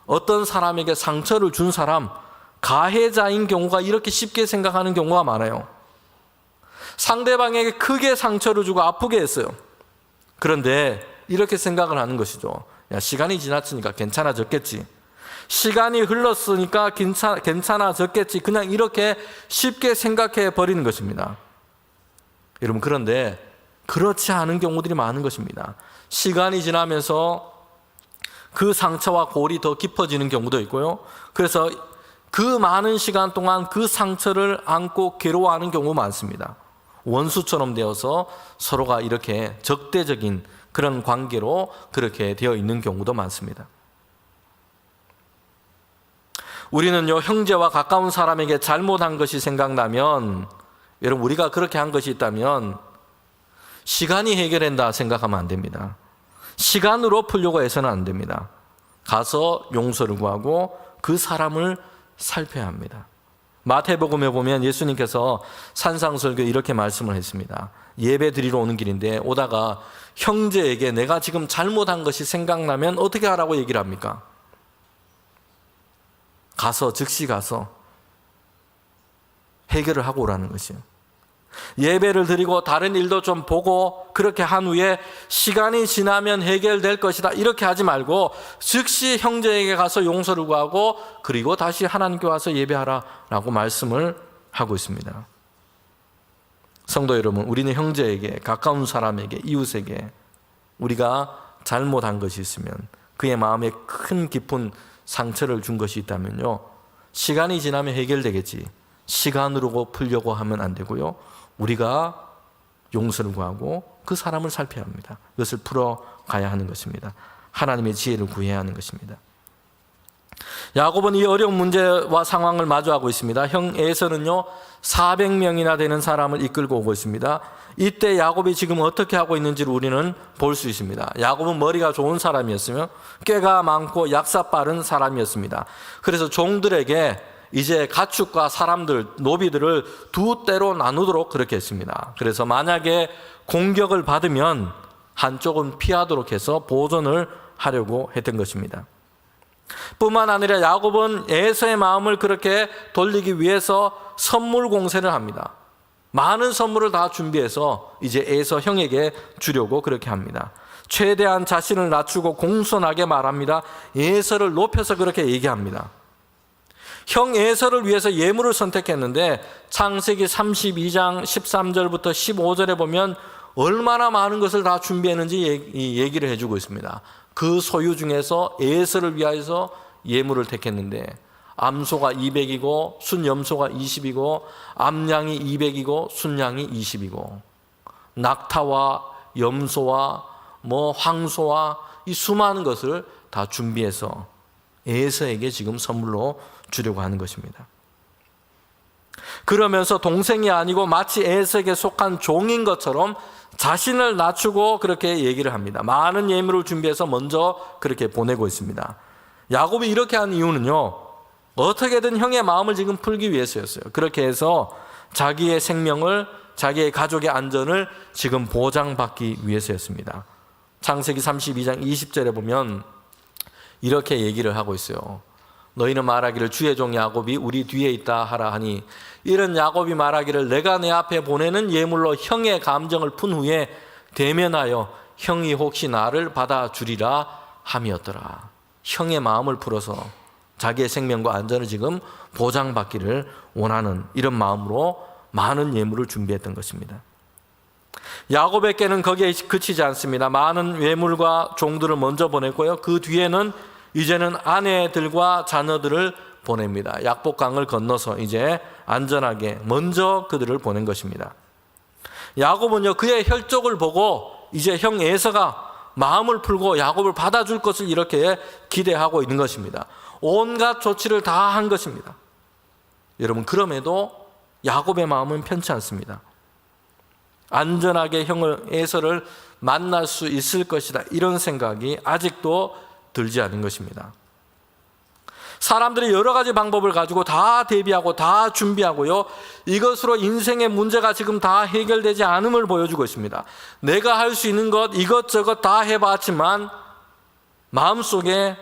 어떤 사람에게 상처를 준 사람, 가해자인 경우가 이렇게 쉽게 생각하는 경우가 많아요. 상대방에게 크게 상처를 주고 아프게 했어요. 그런데 이렇게 생각을 하는 것이죠. 야, 시간이 지났으니까 괜찮아졌겠지. 시간이 흘렀으니까 괜찮아졌겠지. 그냥 이렇게 쉽게 생각해 버리는 것입니다. 여러분, 그런데 그렇지 않은 경우들이 많은 것입니다. 시간이 지나면서 그 상처와 골이 더 깊어지는 경우도 있고요. 그래서 그 많은 시간 동안 그 상처를 안고 괴로워하는 경우가 많습니다. 원수처럼 되어서 서로가 이렇게 적대적인 그런 관계로 그렇게 되어 있는 경우도 많습니다. 우리는요, 형제와 가까운 사람에게 잘못한 것이 생각나면, 여러분, 우리가 그렇게 한 것이 있다면 시간이 해결한다 생각하면 안 됩니다. 시간으로 풀려고 해서는 안 됩니다. 가서 용서를 구하고 그 사람을 살펴야 합니다. 마태복음에 보면 예수님께서 산상설교 이렇게 말씀을 했습니다. 예배 드리러 오는 길인데 오다가 형제에게 내가 지금 잘못한 것이 생각나면 어떻게 하라고 얘기를 합니까? 즉시 가서 해결을 하고 오라는 것이에요. 예배를 드리고 다른 일도 좀 보고 그렇게 한 후에 시간이 지나면 해결될 것이다, 이렇게 하지 말고 즉시 형제에게 가서 용서를 구하고 그리고 다시 하나님께 와서 예배하라라고 말씀을 하고 있습니다. 성도 여러분, 우리는 형제에게, 가까운 사람에게, 이웃에게 우리가 잘못한 것이 있으면, 그의 마음에 큰 깊은 상처를 준 것이 있다면요, 시간이 지나면 해결되겠지, 시간으로 풀려고 하면 안 되고요, 우리가 용서를 구하고 그 사람을 살펴야 합니다. 이것을 풀어가야 하는 것입니다. 하나님의 지혜를 구해야 하는 것입니다. 야곱은 이 어려운 문제와 상황을 마주하고 있습니다. 형 에서는요, 400명이나 되는 사람을 이끌고 오고 있습니다. 이때 야곱이 지금 어떻게 하고 있는지를 우리는 볼 수 있습니다. 야곱은 머리가 좋은 사람이었으며 꾀가 많고 약사 빠른 사람이었습니다. 그래서 종들에게 이제 가축과 사람들, 노비들을 두 때로 나누도록 그렇게 했습니다. 그래서 만약에 공격을 받으면 한쪽은 피하도록 해서 보존을 하려고 했던 것입니다. 뿐만 아니라 야곱은 에서의 마음을 그렇게 돌리기 위해서 선물 공세를 합니다. 많은 선물을 다 준비해서 이제 에서 형에게 주려고 그렇게 합니다. 최대한 자신을 낮추고 공손하게 말합니다. 에서를 높여서 그렇게 얘기합니다. 형 에서를 위해서 예물을 선택했는데 창세기 32장 13절부터 15절에 보면 얼마나 많은 것을 다 준비했는지 얘기를 해주고 있습니다. 그 소유 중에서 에서를 위하여서 예물을 택했는데 암소가 200이고 순염소가 20이고 암양이 200이고 순양이 20이고 낙타와 염소와 황소와 이 수많은 것을 다 준비해서 에서에게 지금 선물로 주려고 하는 것입니다. 그러면서 동생이 아니고 마치 에서에게 속한 종인 것처럼 자신을 낮추고 그렇게 얘기를 합니다. 많은 예물을 준비해서 먼저 그렇게 보내고 있습니다. 야곱이 이렇게 한 이유는요, 어떻게든 형의 마음을 지금 풀기 위해서였어요. 그렇게 해서 자기의 생명을, 자기의 가족의 안전을 지금 보장받기 위해서였습니다. 창세기 32장 20절에 보면 이렇게 얘기를 하고 있어요. 너희는 말하기를 주의 종 야곱이 우리 뒤에 있다 하라 하니, 이런 야곱이 말하기를 내가 내 앞에 보내는 예물로 형의 감정을 푼 후에 대면하여 형이 혹시 나를 받아주리라 함이었더라. 형의 마음을 풀어서 자기의 생명과 안전을 지금 보장받기를 원하는 이런 마음으로 많은 예물을 준비했던 것입니다. 야곱에게는 거기에 그치지 않습니다. 많은 예물과 종들을 먼저 보냈고요. 그 뒤에는 이제는 아내들과 자녀들을 보냅니다. 약복강을 건너서 이제 안전하게 먼저 그들을 보낸 것입니다. 야곱은요, 그의 혈족을 보고 이제 형 에서가 마음을 풀고 야곱을 받아줄 것을 이렇게 기대하고 있는 것입니다. 온갖 조치를 다 한 것입니다. 여러분, 그럼에도 야곱의 마음은 편치 않습니다. 안전하게 형을 에서를 만날 수 있을 것이다, 이런 생각이 아직도 들지 않은 것입니다. 사람들이 여러 가지 방법을 가지고 다 대비하고 다 준비하고요, 이것으로 인생의 문제가 지금 다 해결되지 않음을 보여주고 있습니다. 내가 할 수 있는 것 이것저것 다 해봤지만 마음속에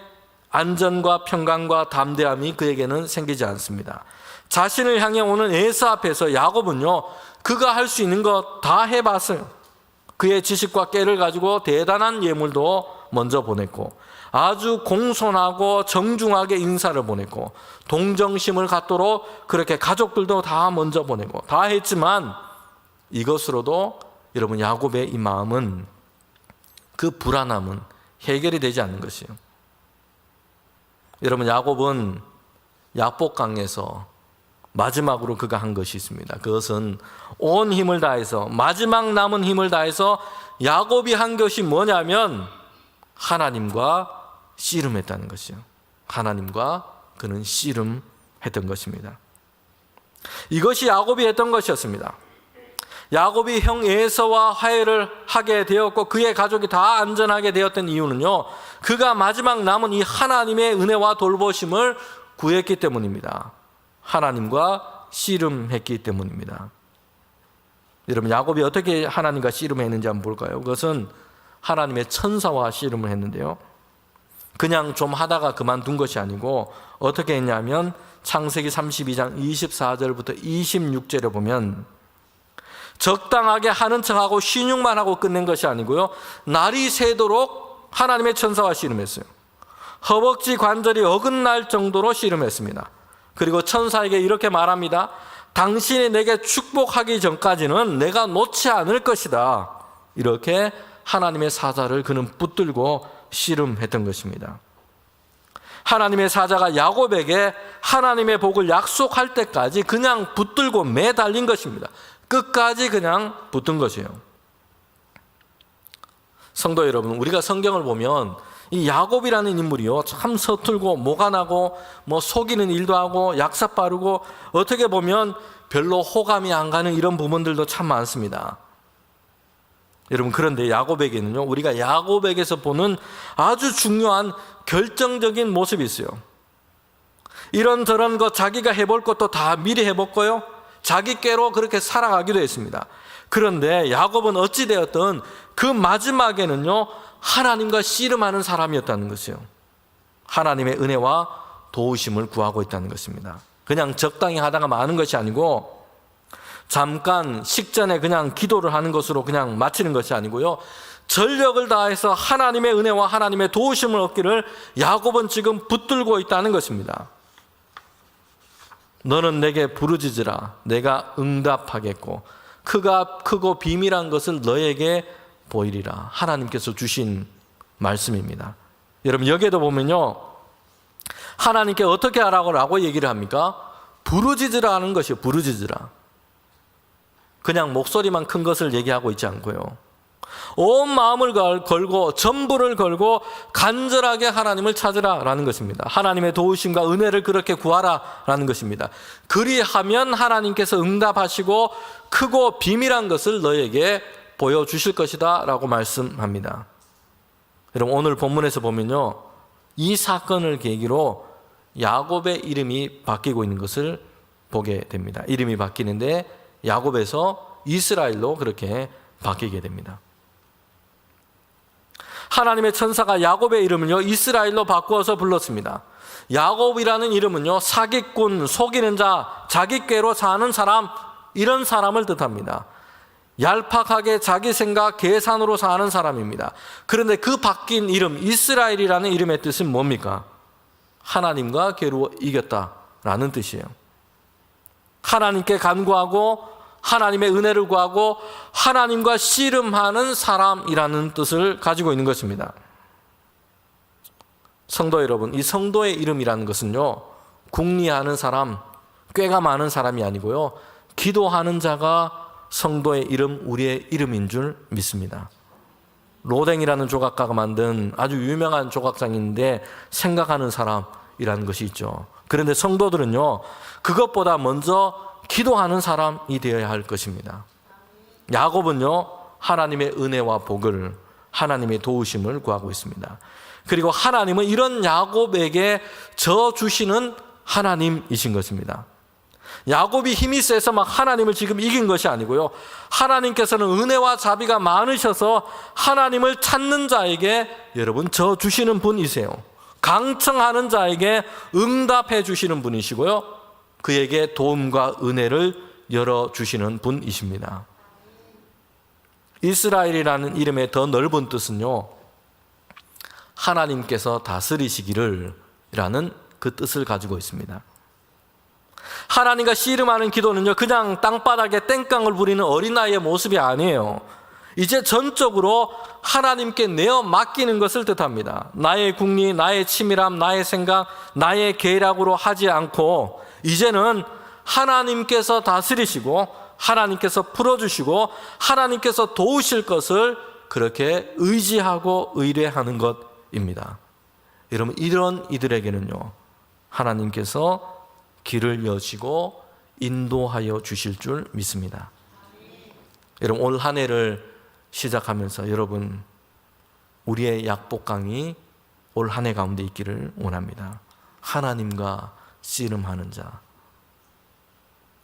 안전과 평강과 담대함이 그에게는 생기지 않습니다. 자신을 향해 오는 에서 앞에서 야곱은요, 그가 할 수 있는 것 다 해봤어요. 그의 지식과 깨를 가지고 대단한 예물도 먼저 보냈고, 아주 공손하고 정중하게 인사를 보냈고, 동정심을 갖도록 그렇게 가족들도 다 먼저 보내고 다 했지만, 이것으로도 여러분 야곱의 이 마음은, 그 불안함은 해결이 되지 않는 것이에요. 여러분, 야곱은 약복강에서 마지막으로 그가 한 것이 있습니다. 그것은 온 힘을 다해서, 마지막 남은 힘을 다해서 야곱이 한 것이 뭐냐면 하나님과 씨름했다는 것이요. 하나님과 그는 씨름했던 것입니다. 이것이 야곱이 했던 것이었습니다. 야곱이 형 에서와 화해를 하게 되었고 그의 가족이 다 안전하게 되었던 이유는요, 그가 마지막 남은 이 하나님의 은혜와 돌보심을 구했기 때문입니다. 하나님과 씨름했기 때문입니다. 여러분, 야곱이 어떻게 하나님과 씨름했는지 한번 볼까요? 그것은 하나님의 천사와 씨름을 했는데요, 그냥 좀 하다가 그만둔 것이 아니고 어떻게 했냐면 창세기 32장 24절부터 26절에 보면 적당하게 하는 척하고 신용만 하고 끝낸 것이 아니고요, 날이 새도록 하나님의 천사와 씨름했어요. 허벅지 관절이 어긋날 정도로 씨름했습니다. 그리고 천사에게 이렇게 말합니다. 당신이 내게 축복하기 전까지는 내가 놓지 않을 것이다. 이렇게 하나님의 사자를 그는 붙들고 씨름했던 것입니다. 하나님의 사자가 야곱에게 하나님의 복을 약속할 때까지 그냥 붙들고 매달린 것입니다. 끝까지 그냥 붙든 것이에요. 성도 여러분, 우리가 성경을 보면 이 야곱이라는 인물이요, 참 서툴고 모가 나고 속이는 일도 하고 약삭 빠르고 어떻게 보면 별로 호감이 안 가는 이런 부분들도 참 많습니다. 여러분, 그런데 야곱에게는요, 우리가 야곱에게서 보는 아주 중요한 결정적인 모습이 있어요. 이런저런 것 자기가 해볼 것도 다 미리 해봤고요, 자기 꾀로 그렇게 살아가기도 했습니다. 그런데 야곱은 어찌되었든 그 마지막에는요, 하나님과 씨름하는 사람이었다는 것이요. 하나님의 은혜와 도우심을 구하고 있다는 것입니다. 그냥 적당히 하다가 마는 것이 아니고 잠깐 식전에 그냥 기도를 하는 것으로 그냥 마치는 것이 아니고요, 전력을 다해서 하나님의 은혜와 하나님의 도우심을 얻기를 야곱은 지금 붙들고 있다는 것입니다. 너는 내게 부르짖으라 내가 응답하겠고 그가 크고 비밀한 것을 너에게 보이리라. 하나님께서 주신 말씀입니다. 여러분 여기에도 보면요, 하나님께 어떻게 하라고 얘기를 합니까? 부르짖으라 하는 것이에요. 부르짖으라. 그냥 목소리만 큰 것을 얘기하고 있지 않고요, 온 마음을 걸고 전부를 걸고 간절하게 하나님을 찾으라라는 것입니다. 하나님의 도우심과 은혜를 그렇게 구하라라는 것입니다. 그리하면 하나님께서 응답하시고 크고 비밀한 것을 너에게 보여주실 것이다 라고 말씀합니다. 여러분 오늘 본문에서 보면요, 이 사건을 계기로 야곱의 이름이 바뀌고 있는 것을 보게 됩니다. 이름이 바뀌는데 야곱에서 이스라엘로 그렇게 바뀌게 됩니다. 하나님의 천사가 야곱의 이름을요 이스라엘로 바꾸어서 불렀습니다. 야곱이라는 이름은요 사기꾼, 속이는 자, 자기 꾀로 사는 사람, 이런 사람을 뜻합니다. 얄팍하게 자기 생각, 계산으로 사는 사람입니다. 그런데 그 바뀐 이름 이스라엘이라는 이름의 뜻은 뭡니까? 하나님과 겨루어 이겼다라는 뜻이에요. 하나님께 간구하고 하나님의 은혜를 구하고 하나님과 씨름하는 사람이라는 뜻을 가지고 있는 것입니다. 성도 여러분, 이 성도의 이름이라는 것은요 궁리하는 사람, 꾀가 많은 사람이 아니고요, 기도하는 자가 성도의 이름, 우리의 이름인 줄 믿습니다. 로댕이라는 조각가가 만든 아주 유명한 조각상인데 생각하는 사람이라는 것이 있죠. 그런데 성도들은요 그것보다 먼저 기도하는 사람이 되어야 할 것입니다. 야곱은요 하나님의 은혜와 복을, 하나님의 도우심을 구하고 있습니다. 그리고 하나님은 이런 야곱에게 저 주시는 하나님이신 것입니다. 야곱이 힘이 세서 막 하나님을 지금 이긴 것이 아니고요, 하나님께서는 은혜와 자비가 많으셔서 하나님을 찾는 자에게 여러분 저 주시는 분이세요. 강청하는 자에게 응답해 주시는 분이시고요, 그에게 도움과 은혜를 열어주시는 분이십니다. 이스라엘이라는 이름의 더 넓은 뜻은요 하나님께서 다스리시기를 라는 그 뜻을 가지고 있습니다. 하나님과 씨름하는 기도는요 그냥 땅바닥에 땡깡을 부리는 어린아이의 모습이 아니에요. 이제 전적으로 하나님께 내어 맡기는 것을 뜻합니다. 나의 궁리, 나의 치밀함, 나의 생각, 나의 계략으로 하지 않고 이제는 하나님께서 다스리시고 하나님께서 풀어주시고 하나님께서 도우실 것을 그렇게 의지하고 의뢰하는 것입니다. 여러분 이런 이들에게는요 하나님께서 길을 여시고 인도하여 주실 줄 믿습니다. 여러분 올 한 해를 시작하면서 여러분 우리의 약복강이 올 한 해 가운데 있기를 원합니다. 하나님과 씨름하는 자,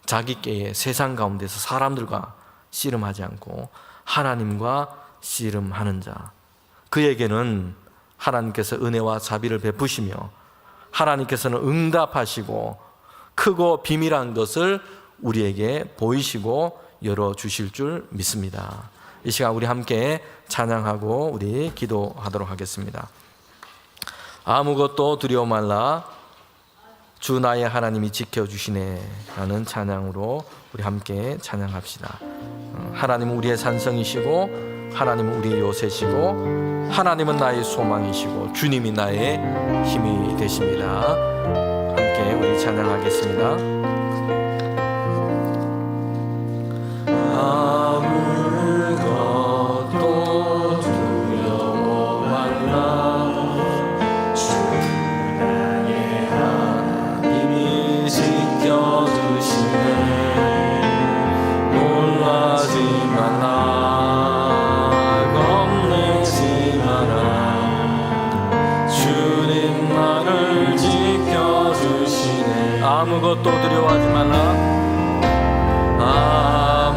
자기께의 세상 가운데서 사람들과 씨름하지 않고 하나님과 씨름하는 자, 그에게는 하나님께서 은혜와 자비를 베푸시며 하나님께서는 응답하시고 크고 비밀한 것을 우리에게 보이시고 열어주실 줄 믿습니다. 이 시간 우리 함께 찬양하고 우리 기도하도록 하겠습니다. 아무것도 두려워 말라 주 나의 하나님이 지켜주시네 라는 찬양으로 우리 함께 찬양합시다. 하나님은 우리의 산성이시고 하나님은 우리의 요새시고 하나님은 나의 소망이시고 주님이 나의 힘이 되십니다. 함께 우리 찬양하겠습니다. 아무것도 두려워하지 말라.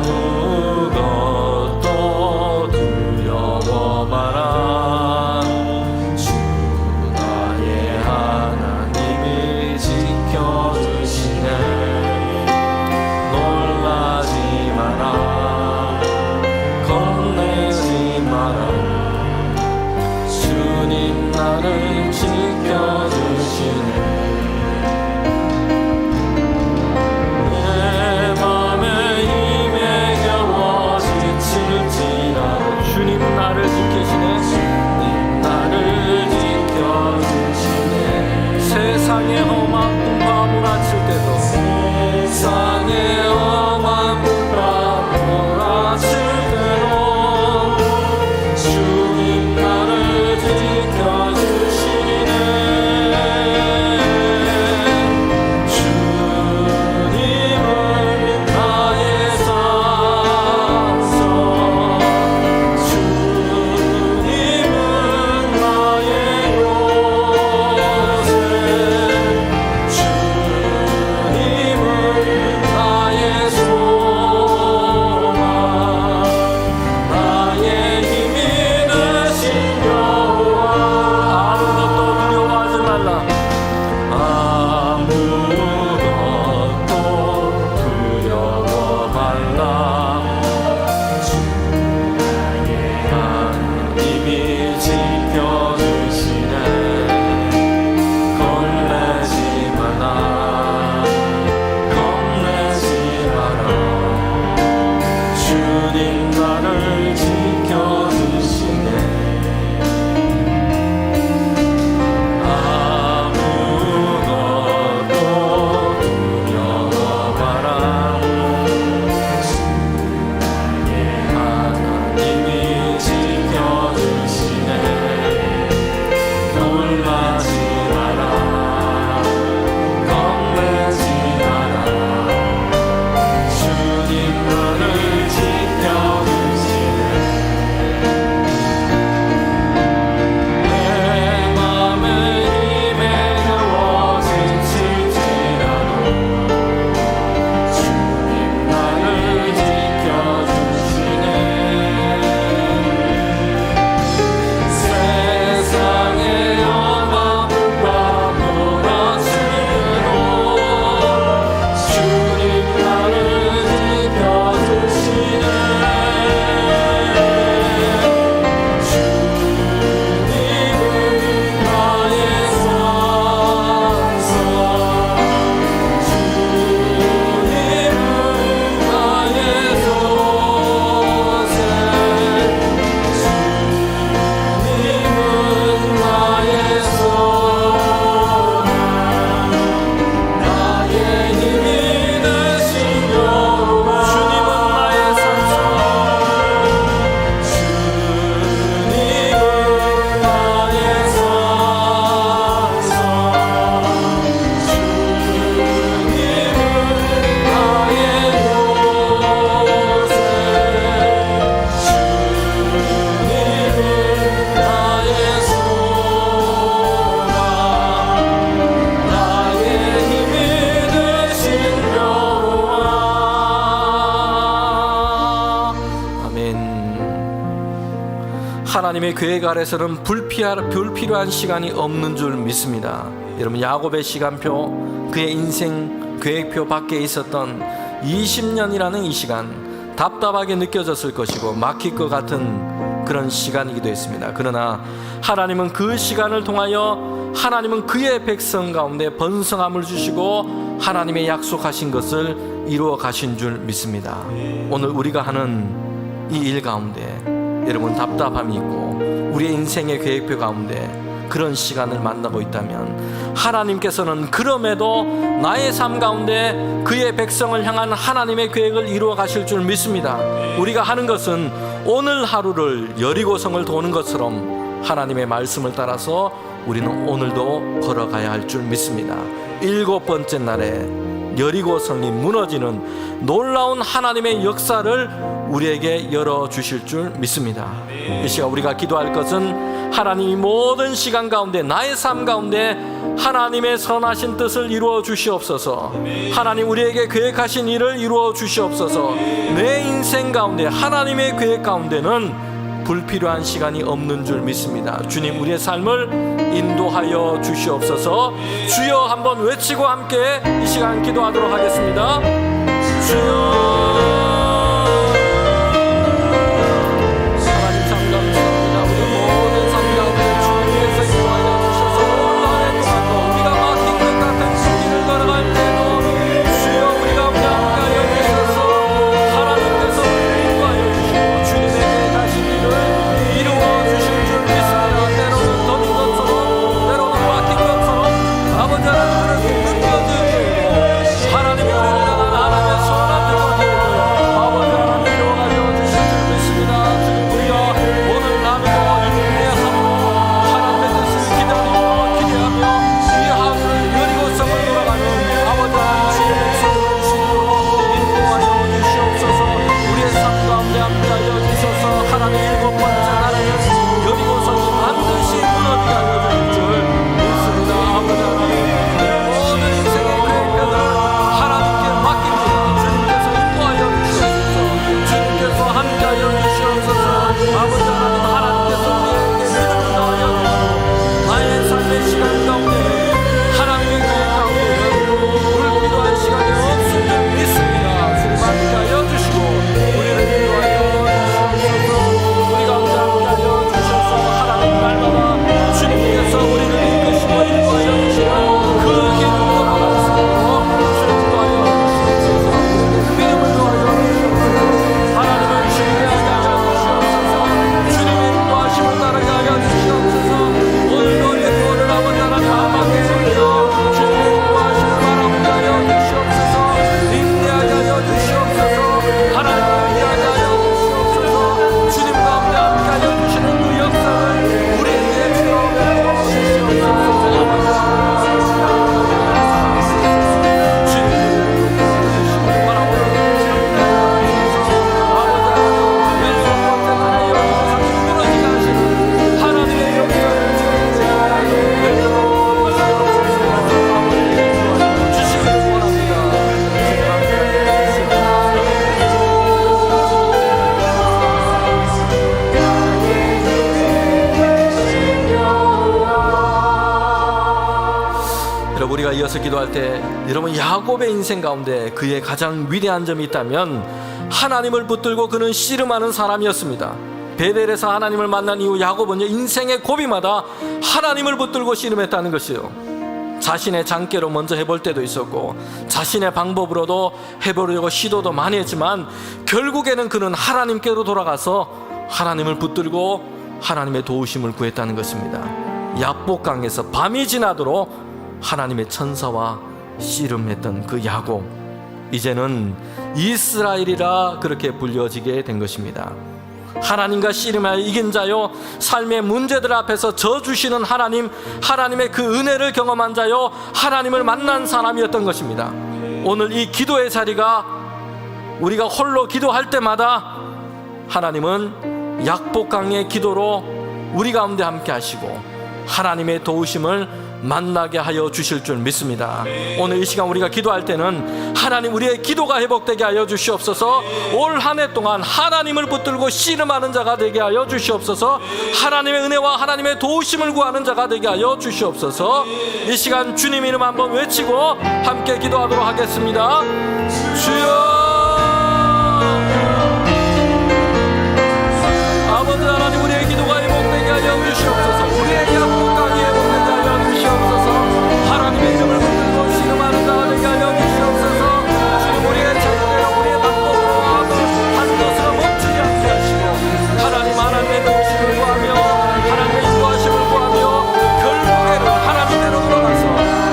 아무것도 두려워 마라. 주 나의 나를 지켜주시네. 내 맘에 힘에 겨워 지칠지라도 주님 나를 지키시네. 주님 나를 지켜주시네. 세상의 험한 꿈과 몰아칠 때도 세상의 험한 꿈과 몰아칠 때도 주님 나를 지켜주시네. 주님은 나의 산성, 주님은 나의 요새, 주님은 나의 소망, 나의 힘이 되신 여호와. 아무것도 두려워하지 말라. 아무것도 두려워 말라. 하나님이 지켜주시네. 겁내지 마라. 겁내지 마라. 주님 나를 지켜주시네. 아무것도 두려워 마라. 하나님이 지켜주시네. 놀라지 마라. 겁내지 마라. 주님 나를 지켜주시네. 내 맘에 힘에 겨워 지칠지라도 주님 나를 지켜주시네. 세상의 험한 꿈과 몰아칠 때도 주님 나를 지켜주시네. 주님은 나의 산성, 주님은 나의 소생, 주님은 나의 소망, 나의 힘이 되신 여호와. 주님은 나의 산성, 주님은 나의 산성, 주님은 나의 요새, 주님은 나의 소망, 나의 힘이 되신 여호와. 아멘. 하나님의 계획 아래서는 불필요한 시간이 없는 줄 믿습니다. 여러분, 야곱의 시간표, 그의 인생 계획표 밖에 있었던 20년이라는 이 시간 답답하게 느껴졌을 것이고 막힐 것 같은 그런 시간이기도 했습니다. 그러나 하나님은 그 시간을 통하여 하나님은 그의 백성 가운데 번성함을 주시고 하나님의 약속하신 것을 이루어 가신 줄 믿습니다. 오늘 우리가 하는 이 일 가운데 여러분 답답함이 있고 우리의 인생의 계획표 가운데 그런 시간을 만나고 있다면 하나님께서는 그럼에도 나의 삶 가운데 그의 백성을 향한 하나님의 계획을 이루어 가실 줄 믿습니다. 우리가 하는 것은 오늘 하루를 여리고성을 도는 것처럼 하나님의 말씀을 따라서 우리는 오늘도 걸어가야 할 줄 믿습니다. 7번째 날에 여리고성이 무너지는 놀라운 하나님의 역사를 우리에게 열어주실 줄 믿습니다. 이 시간 우리가 기도할 것은 하나님이 모든 시간 가운데 나의 삶 가운데 하나님의 선하신 뜻을 이루어 주시옵소서. 하나님 우리에게 계획하신 일을 이루어 주시옵소서. 내 인생 가운데 하나님의 계획 가운데는 불필요한 시간이 없는 줄 믿습니다. 주님 우리의 삶을 인도하여 주시옵소서. 주여 한번 외치고 함께 이 시간 기도하도록 하겠습니다. 주여 하나님 참 감사합니다. 우리 모든 삶 가운데 주님께서 기도하여 우리가 이어서 기도할 때 여러분, 야곱의 인생 가운데 그의 가장 위대한 점이 있다면 하나님을 붙들고 그는 씨름하는 사람이었습니다. 베델에서 하나님을 만난 이후 야곱은 인생의 고비마다 하나님을 붙들고 씨름했다는 것이요, 자신의 장깨로 먼저 해볼 때도 있었고 자신의 방법으로도 해보려고 시도도 많이 했지만 결국에는 그는 하나님께로 돌아가서 하나님을 붙들고 하나님의 도우심을 구했다는 것입니다. 야복강에서 밤이 지나도록 하나님의 천사와 씨름했던 그 야곱, 이제는 이스라엘이라 그렇게 불려지게 된 것입니다. 하나님과 씨름하여 이긴 자요, 삶의 문제들 앞에서 져주시는 하나님, 하나님의 그 은혜를 경험한 자요, 하나님을 만난 사람이었던 것입니다. 오늘 이 기도의 자리가 우리가 홀로 기도할 때마다 하나님은 약복강의 기도로 우리 가운데 함께 하시고 하나님의 도우심을 만나게 하여 주실 줄 믿습니다. 오늘 이 시간 우리가 기도할 때는 하나님, 우리의 기도가 회복되게 하여 주시옵소서. 올 한 해 동안 하나님을 붙들고 씨름하는 자가 되게 하여 주시옵소서. 하나님의 은혜와 하나님의 도우심을 구하는 자가 되게 하여 주시옵소서. 이 시간 주님 이름 한번 외치고 함께 기도하도록 하겠습니다. 주여, 아버지 하나님, 우리의 기도가 회복되게 하여 주시옵소서. 우리의 약복강이 회복되게 하여 주시옵소서. 하나님의 이름을 붙들고 씨름하는 자가 되게 하여 주시옵소서. 주님, 우리의 책대로 우리의 방법으로 한 것으로 멈추지 않게 하시고 하나님의 도우심을 구하며 하나님의 인도하심을 구하며 결국에는 하나님께로 돌아가서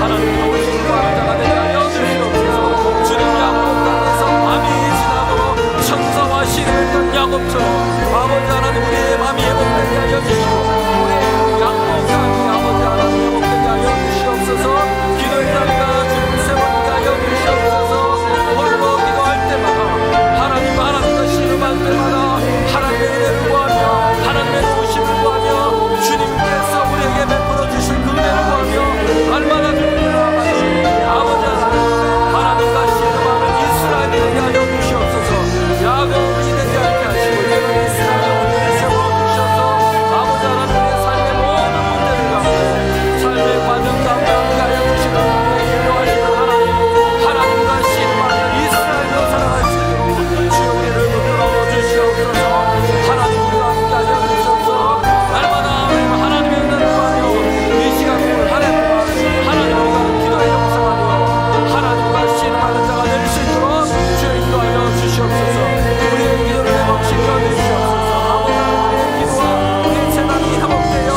하나님의 도우심을 구하는 자가 되게 하여 주시옵소서. 주님, 약복강에서 밤이 지나도록 천사와 씨름했던 야곱처럼 아버지 하나님, 우리의 마음이 회복되게 하여 주시고 우리의 약복강이 아버지 하나님 회복되게 하여 주시옵소서. 기도의 자리가 주님 세워지게 하여 주시옵소서. 홀로 기도할 때마다 하나님과 씨름할 때마다 하나님의 은혜를 구하며 하나님의 도우심을 구하며 주님께서 우리에게 베풀어 주실 그 은혜를 구하며 날마다 주님을 나아가는 아버지 하나님과 씨름하는 이스라엘이 되게 하여 주시옵소서. 야곱이 되게 하게 하시고 이제는 이스라엘을 세워주셔서 아버지 하나님의 삶의 모든 문제를 가운데 삶의 과정 가운데 함께 하여 주시는 인도하시는 하나님, 하나님과 씨름하는 이스라엘로 살아갈 수 있도록 주여 우리를 붙들어 주시옵소서. 하나님, 우리와 함께 하여 주셔서 날마다 하나님의 은혜를 구하며 이 시간 오늘 한 해 동안 하나님 우리가 기도에 역사하며 하나님과 씨름하는 자가 될 수 있도록 주여 인도하여 주시옵소서. 우리의 기도를 회복시켜 주시옵소서. 아버지 하나님의 기도와 우리의 재단이 회복되어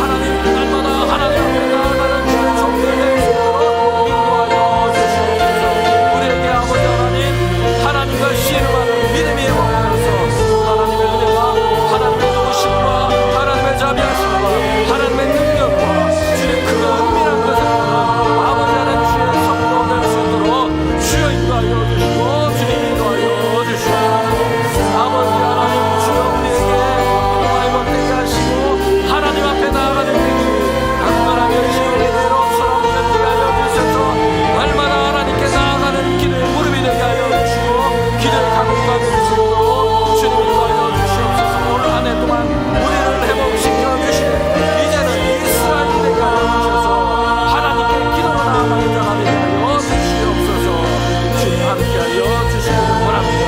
하나님 날마다 하나님 앞에 나아가는 주의 종들이 될 수 있도록 인도하여 주시옵소서. 우리에게 아버지 하나님, 하나님과 씨름하는 믿음이 회복되어서 하나님의 은혜와 하나님의 도우심과 하나님의 자비하심과 하나님의 능력과 주의 그 은밀한 것을 아버지 하나님 주의 성도 될 수 있도록 주여 인도하여 주시고 주님 인도하여 주시옵소서. 아버지 하나님, 주여 우리에게 기도가 회복되게 하시고 하나님 앞에 나아가는 길이 강건하며 지혜의 대로 서로 되게 하여 주셔서 날마다 하나님께 나아가는 길을 무릎이 되게 하여 주시고 기도의 강구가 될 수 있도록 주님 인도하여 주시옵소서. 오늘 한 해 동안 우리를 회복시켜 주시되 이제는 이스라엘이 되게 하여 주셔서 하나님께 기도로 나아가는 자가 되게 하여 주시옵소서. 주님 함께 하여 주시기 원합니다.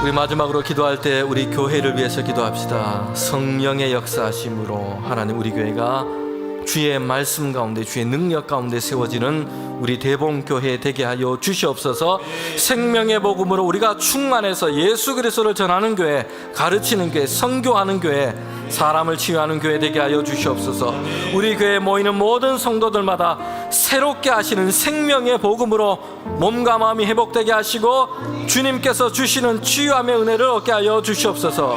우리 마지막으로 기도할 때 우리 교회를 위해서 기도합시다. 성령의 역사하심으로 하나님, 우리 교회가 주의 말씀 가운데 주의 능력 가운데 세워지는 우리 대봉교회 되게 하여 주시옵소서. 생명의 복음으로 우리가 충만해서 예수 그리스도를 전하는 교회, 가르치는 교회, 선교하는 교회, 사람을 치유하는 교회 되게 하여 주시옵소서. 우리 교회에 모이는 모든 성도들마다 새롭게 하시는 생명의 복음으로 몸과 마음이 회복되게 하시고 주님께서 주시는 치유함의 은혜를 얻게 하여 주시옵소서.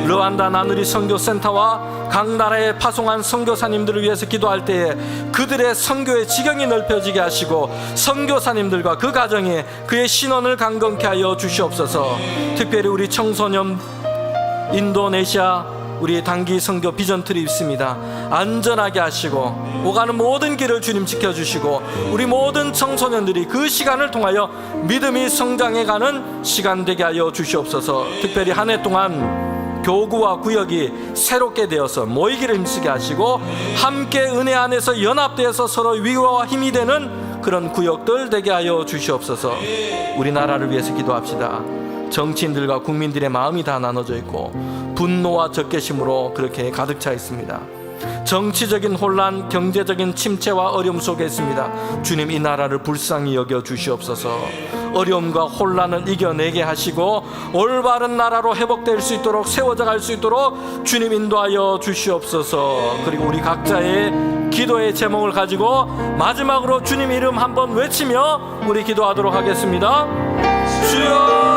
르완다 나누리 선교센터와 각 나라에 파송한 선교사님들을 위해서 기도할 때에 그들의 선교의 지경이 넓혀지게 하시고 선교사님들과 그 가정에 그의 신원을 강건케 하여 주시옵소서. 특별히 우리 청소년 인도네시아 우리 단기 선교 비전 트립 있습니다. 안전하게 하시고 오가는 모든 길을 주님 지켜주시고 우리 모든 청소년들이 그 시간을 통하여 믿음이 성장해가는 시간 되게 하여 주시옵소서. 특별히 한 해 동안 교구와 구역이 새롭게 되어서 모이기를 힘쓰게 하시고 함께 은혜 안에서 연합되어서 서로 위로와 힘이 되는 그런 구역들 되게 하여 주시옵소서. 우리나라를 위해서 기도합시다. 정치인들과 국민들의 마음이 다 나눠져 있고 분노와 적개심으로 그렇게 가득 차 있습니다. 정치적인 혼란, 경제적인 침체와 어려움 속에 있습니다. 주님, 이 나라를 불쌍히 여겨 주시옵소서. 어려움과 혼란을 이겨내게 하시고 올바른 나라로 회복될 수 있도록 세워져 갈 수 있도록 주님 인도하여 주시옵소서. 그리고 우리 각자의 기도의 제목을 가지고 마지막으로 주님 이름 한번 외치며 우리 기도하도록 하겠습니다. 주여,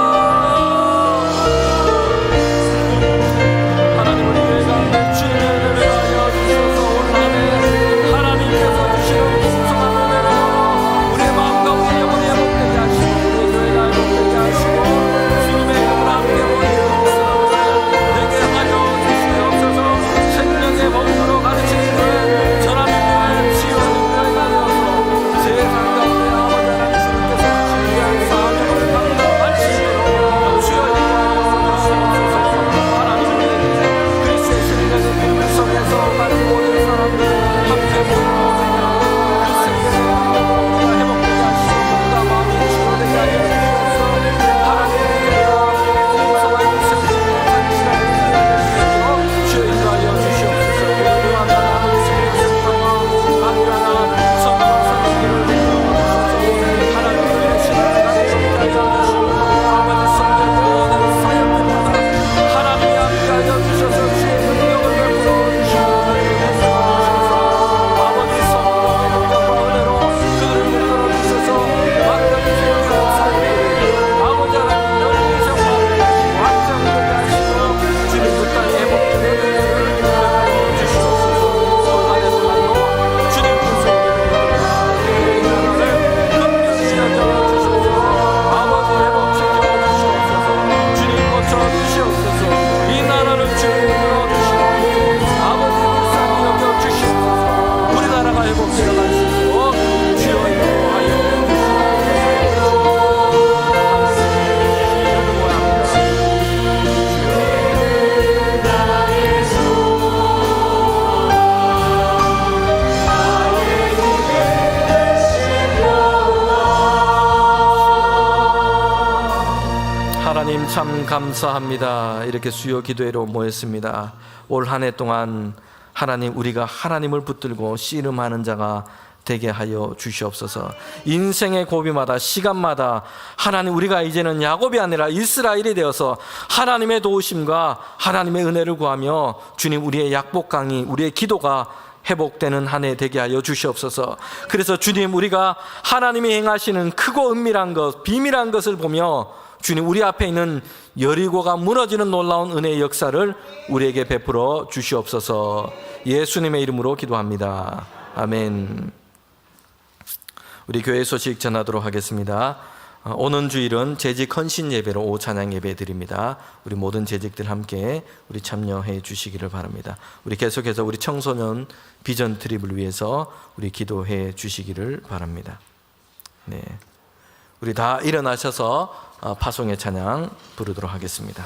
하나님 참 감사합니다. 이렇게 수요 기도회로 모였습니다. 올 한 해 동안 하나님, 우리가 하나님을 붙들고 씨름하는 자가 되게 하여 주시옵소서. 인생의 고비마다 시간마다 하나님, 우리가 이제는 야곱이 아니라 이스라엘이 되어서 하나님의 도우심과 하나님의 은혜를 구하며 주님, 우리의 약복강이, 우리의 기도가 회복되는 한 해 되게 하여 주시옵소서. 그래서 주님, 우리가 하나님이 행하시는 크고 은밀한 것, 비밀한 것을 보며 주님, 우리 앞에 있는 여리고가 무너지는 놀라운 은혜의 역사를 우리에게 베풀어 주시옵소서. 예수님의 이름으로 기도합니다. 아멘. 우리 교회 소식 전하도록 하겠습니다. 오는 주일은 재직 헌신 예배로 오후 찬양 예배 드립니다. 우리 모든 재직들 함께 우리 참여해 주시기를 바랍니다. 우리 계속해서 우리 청소년 비전 트립을 위해서 우리 기도해 주시기를 바랍니다. 네, 우리 다 일어나셔서 파송의 찬양 부르도록 하겠습니다.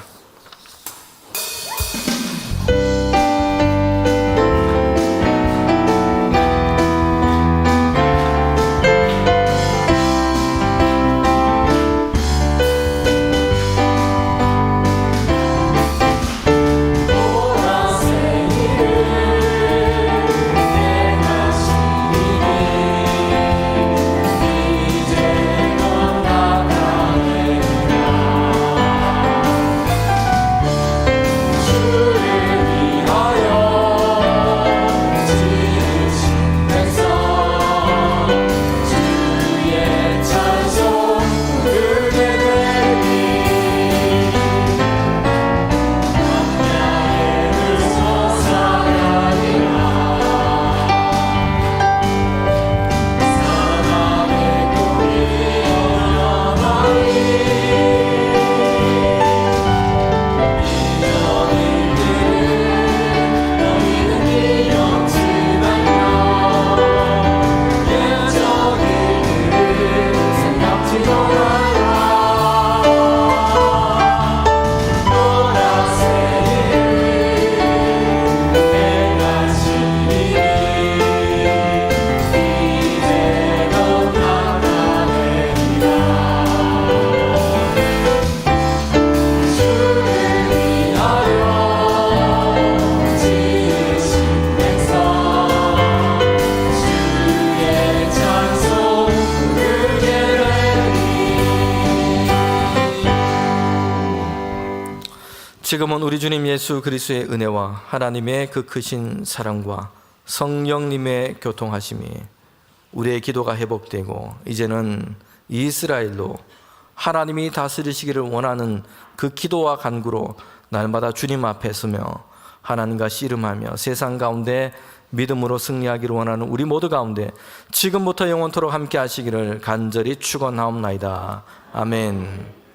지금은 우리 주님 예수 그리스도의 은혜와 하나님의 그 크신 사랑과 성령님의 교통하심이 우리의 기도가 회복되고 이제는 이스라엘로 하나님이 다스리시기를 원하는 그 기도와 간구로 날마다 주님 앞에 서며 하나님과 씨름하며 세상 가운데 믿음으로 승리하기를 원하는 우리 모두 가운데 지금부터 영원토록 함께 하시기를 간절히 축원하옵나이다. 아멘.